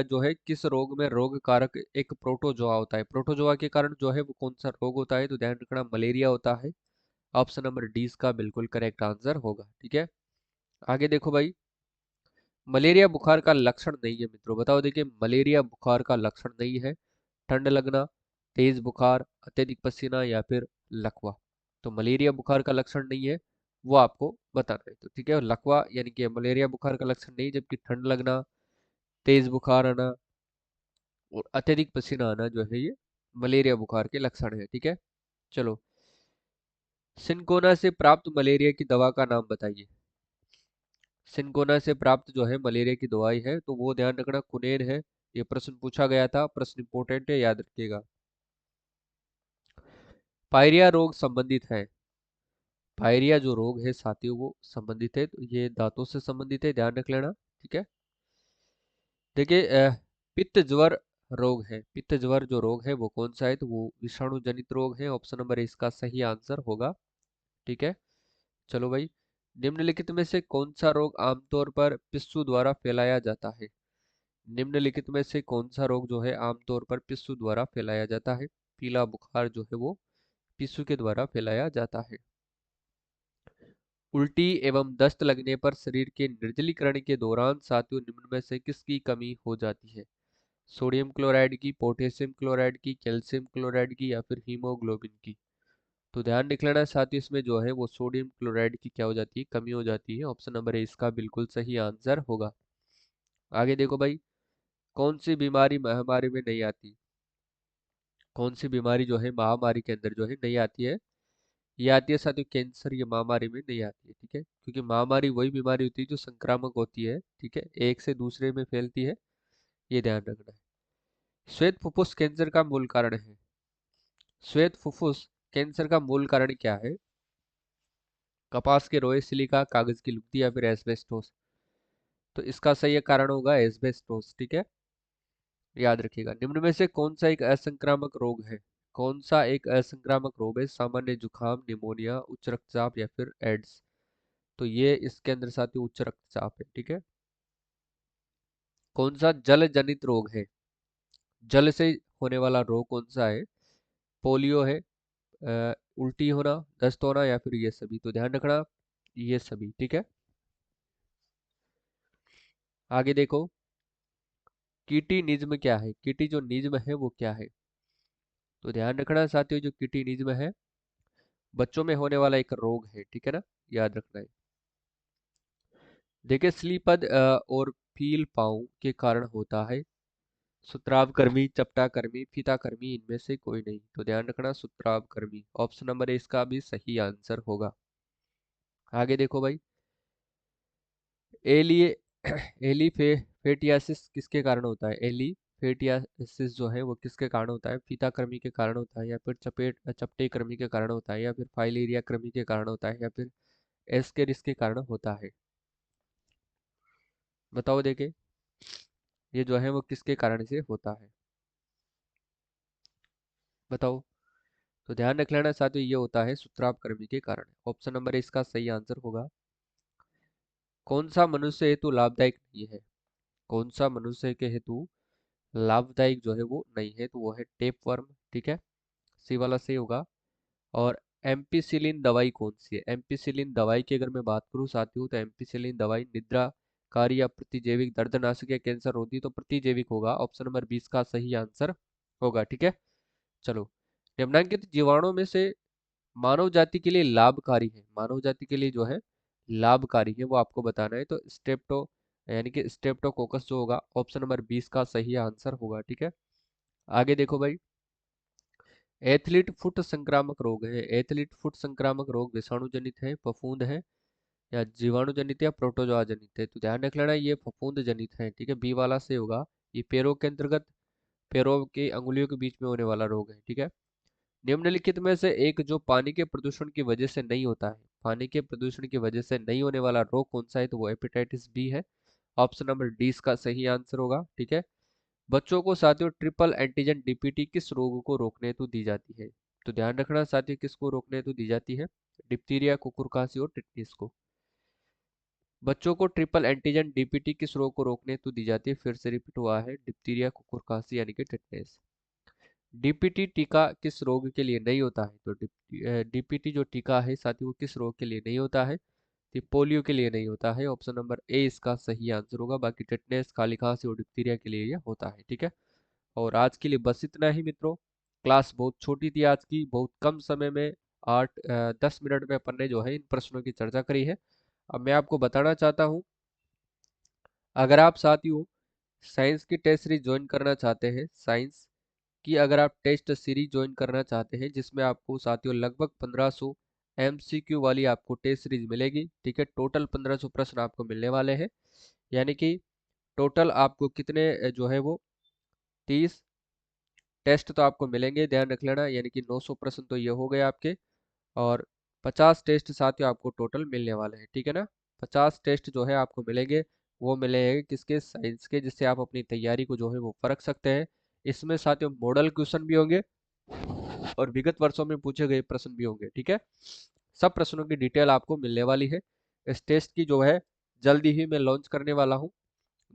A: जो है किस रोग में रोग कारक एक प्रोटोजोआ होता है? प्रोटोजोआ के कारण जो है वो कौन सा रोग होता है? तो ध्यान रखना मलेरिया होता है। ऑप्शन नंबर डी इसका बिल्कुल करेक्ट आंसर होगा। ठीक है, आगे देखो भाई, मलेरिया बुखार का लक्षण नहीं है मित्रों। बताओ देखिए, मलेरिया बुखार का लक्षण नहीं है। ठंड लगना, तेज बुखार, अत्यधिक पसीना या फिर लकवा। तो मलेरिया बुखार का लक्षण नहीं है, वो आपको बताना है। तो ठीक है, लकवा यानी कि मलेरिया बुखार का लक्षण नहीं, जबकि ठंड लगना, तेज बुखार आना और अत्यधिक पसीना आना जो है ये मलेरिया बुखार के लक्षण है। ठीक है, चलो। सिनकोना से प्राप्त मलेरिया की दवा का नाम बताइए। सिनकोना से प्राप्त जो है मलेरिया की दवाई है, तो वो ध्यान रखना कुनेन है। ये प्रश्न पूछा गया था, प्रश्न इंपॉर्टेंट है, याद रखिएगा। पायरिया रोग संबंधित है, पायरिया जो रोग है साथियों वो संबंधित है, तो ये दांतों से संबंधित है, ध्यान रख लेना। ठीक है। देखिए पित्त ज्वर रोग है, पित्त ज्वर जो रोग है वो कौन सा है, तो वो विषाणु जनित रोग है। ऑप्शन नंबर ए इसका सही आंसर होगा। ठीक है। चलो भाई, निम्नलिखित में से कौन सा रोग आमतौर पर पिस्सू द्वारा फैलाया जाता है। निम्नलिखित में से कौन सा रोग जो है आमतौर पर पिस्सू द्वारा फैलाया जाता है। पीला बुखार जो है वो पिस्सू के द्वारा फैलाया जाता है। उल्टी एवं दस्त लगने पर शरीर के निर्जलीकरण के दौरान साथियों निम्न में से किसकी कमी हो जाती है। सोडियम क्लोराइड की, पोटेशियम क्लोराइड की, कैल्शियम क्लोराइड की, या फिर हीमोग्लोबिन की। तो ध्यान रख लेना साथियों, इसमें जो है वो सोडियम क्लोराइड की क्या हो जाती है, कमी हो जाती है। ऑप्शन नंबर ए इसका बिल्कुल सही आंसर होगा। आगे देखो भाई, कौन सी बीमारी महामारी में नहीं आती। कौन सी बीमारी जो है महामारी के अंदर जो है नहीं आती है। ये आती है साथियों कैंसर, ये महामारी में नहीं आती है। ठीक है, क्योंकि महामारी वही बीमारी होती है जो संक्रामक होती है। ठीक है, एक से दूसरे में फैलती है, ये ध्यान रखना है। श्वेत फुफ्फुस कैंसर का मूल कारण है। श्वेत फुफ्फुस कैंसर का मूल कारण क्या है। कपास के रोए, सिलिका, कागज की लुगदी, या फिर एस्बेस्टोस। तो इसका सही कारण होगा एस्बेस्टोस। ठीक है, याद रखिएगा। निम्न में से कौन सा एक असंक्रामक रोग है। कौन सा एक असंक्रामक रोग है, सामान्य जुकाम, निमोनिया, उच्च रक्तचाप, या फिर एड्स। तो ये इसके अंदर साथी उच्च रक्तचाप है। ठीक है। कौन सा जल जनित रोग है। जल से होने वाला रोग कौन सा है। पोलियो है, उल्टी होना, दस्त होना, या फिर ये सभी। तो ध्यान रखना ये सभी। ठीक है। आगे देखो, कीटी निज्म क्या है। कीटी जो निज्म है वो क्या है। तो ध्यान रखना साथियों, जो कीटी निज्म है बच्चों में होने वाला एक रोग है। ठीक है ना, याद रखना है। देखिए स्लीपद और फील पाँव के कारण होता है। सुत्राव कर्मी, चपटा कर्मी, फीता कर्मी, इनमें से कोई नहीं। तो ध्यान रखना सुत्राव कर्मी। ऑप्शन नंबर ए इसका भी सही आंसर होगा। आगे देखो भाई, एलिए एली फेटियासिस किसके कारण होता है। एली फेटियासिस जो है वो किसके कारण होता है। फीता कर्मी के कारण होता है, या फिर चपटे कर्मी के कारण होता है, या फिर फाइलेरिया कर्मी के कारण होता है, या फिर एस्केरिस के कारण होता है। बताओ देखे, ये जो है वो किसके कारण से होता है, बताओ। तो ध्यान रख लेना साथियों, ये होता है सुत्राव कर्मी के कारण। ऑप्शन नंबर इसका सही आंसर होगा। कौन सा मनुष्य हेतु लाभदायक नहीं है। कौन सा मनुष्य के हेतु लाभदायक जो है वो नहीं है, तो वो है टेप वर्म। ठीक है, सी वाला सही होगा। और एम्पिसिलिन दवाई कौन सी है। एम्पिसिलिन दवाई की अगर मैं बात करूं साथियों, तो एम्पिसिलिन दवाई निद्राकारी या प्रतिजैविक, दर्दनाशक या कैंसर रोधी, तो प्रतिजैविक होगा। ऑप्शन नंबर 20 का सही आंसर होगा। ठीक है। चलो, निम्नांकित जीवाणुओं में से मानव जाति के लिए लाभकारी है, मानव जाति के लिए जो है लाभकारी है वो आपको बताना है। तो स्टेप्टो यानी कि स्टेप्टोकोकस जो होगा, ऑप्शन नंबर 20 का सही आंसर होगा। ठीक है। आगे देखो भाई, एथलीट फुट संक्रामक रोग है। एथलीट फुट संक्रामक रोग विषाणु जनित है, फफूंद है, या जीवाणु जनित, या प्रोटोजोआ जनित है। तो ध्यान रख लेना ये फफूंद जनित है। ठीक है, बी वाला से होगा। ये पैरों के अंतर्गत, पैरों के अंगुलियों के बीच में होने वाला रोग है। ठीक है। निम्नलिखित में से एक जो पानी के प्रदूषण की वजह से नहीं होता है, पानी के प्रदूषण की वजह से नहीं होने वाला रोग कौन सा है, तो वो हेपेटाइटिस बी है। ऑप्शन नंबर डी इसका सही आंसर होगा। ठीक है। बच्चों को साथियों ट्रिपल एंटीजन डीपीटी किस रोग को रोकने हेतु दी जाती है। तो ध्यान रखना साथियों, किसको रोकने हेतु दी जाती है। डिप्थीरिया, कुकुर खांसी और टिटनेस को। बच्चों को ट्रिपल एंटीजन डीपीटी किस रोग को रोकने हेतु दी जाती है, फिर से रिपीट हुआ है, डिप्थीरिया, कुकुर खांसी यानी कि टिटनेस। डीपीटी टीका किस रोग के लिए नहीं होता है। तो डीपीटी जो टीका है साथी वो किस रोग के लिए नहीं होता है, तो पोलियो के लिए नहीं होता है। ऑप्शन नंबर ए इसका सही आंसर होगा। बाकी टेटनेस, काली खांसी और डिप्थीरिया के लिए यह होता है। ठीक है। और आज के लिए बस इतना ही मित्रों। क्लास बहुत छोटी थी आज की, बहुत कम समय में 8-10 मिनट में अपन ने जो है इन प्रश्नों की चर्चा करी है। अब मैं आपको बताना चाहता हूँ, अगर आप साथियों साइंस की टेस्ट सीरीज ज्वाइन करना चाहते हैं, साइंस कि अगर आप टेस्ट सीरीज ज्वाइन करना चाहते हैं जिसमें आपको साथियों लगभग 1500 एमसीक्यू वाली आपको टेस्ट सीरीज मिलेगी। ठीक है, टोटल 1500 प्रश्न आपको मिलने वाले हैं। यानी कि टोटल आपको कितने जो है वो 30 टेस्ट तो आपको मिलेंगे, ध्यान रख लेना। यानी कि 900 प्रश्न तो ये हो गए आपके। और 50 टेस्ट साथियों आपको टोटल मिलने वाले हैं, ठीक है ना। 50 टेस्ट जो है आपको मिलेंगे, वो मिलेंगे किसके, साइंस के, जिससे आप अपनी तैयारी को जो है वो परख सकते हैं। इसमें साथियों मॉडल क्वेश्चन भी होंगे और विगत वर्षों में पूछे गए प्रश्न भी होंगे, ठीक है। सब प्रश्नों की डिटेल आपको मिलने वाली है। इस टेस्ट की जो है जल्दी ही मैं लॉन्च करने वाला हूँ।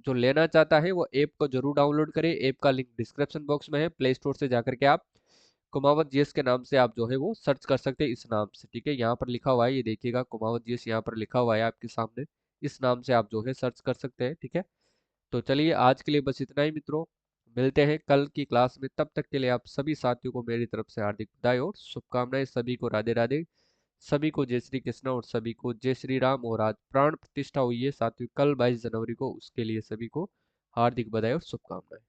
A: जो लेना चाहता है वो ऐप को जरूर डाउनलोड करे। ऐप का लिंक डिस्क्रिप्शन बॉक्स में है, प्ले स्टोर से जाकर के आप कुमावत जीएस के नाम से आप जो है वो सर्च कर सकते हैं, इस नाम से, ठीक है। यहाँ पर लिखा हुआ है, ये देखिएगा, कुमावत जीएस यहाँ पर लिखा हुआ है आपके सामने। इस नाम से आप जो है सर्च कर सकते हैं, ठीक है। तो चलिए आज के लिए बस इतना ही मित्रों, मिलते हैं कल की क्लास में। तब तक के लिए आप सभी साथियों को मेरी तरफ से हार्दिक बधाई और शुभकामनाएं। सभी को राधे राधे, सभी को जय श्री कृष्ण और सभी को जय श्री राम। और आज प्राण प्रतिष्ठा हुई है साथियों, कल 22 जनवरी को, उसके लिए सभी को हार्दिक बधाई और शुभकामनाएं।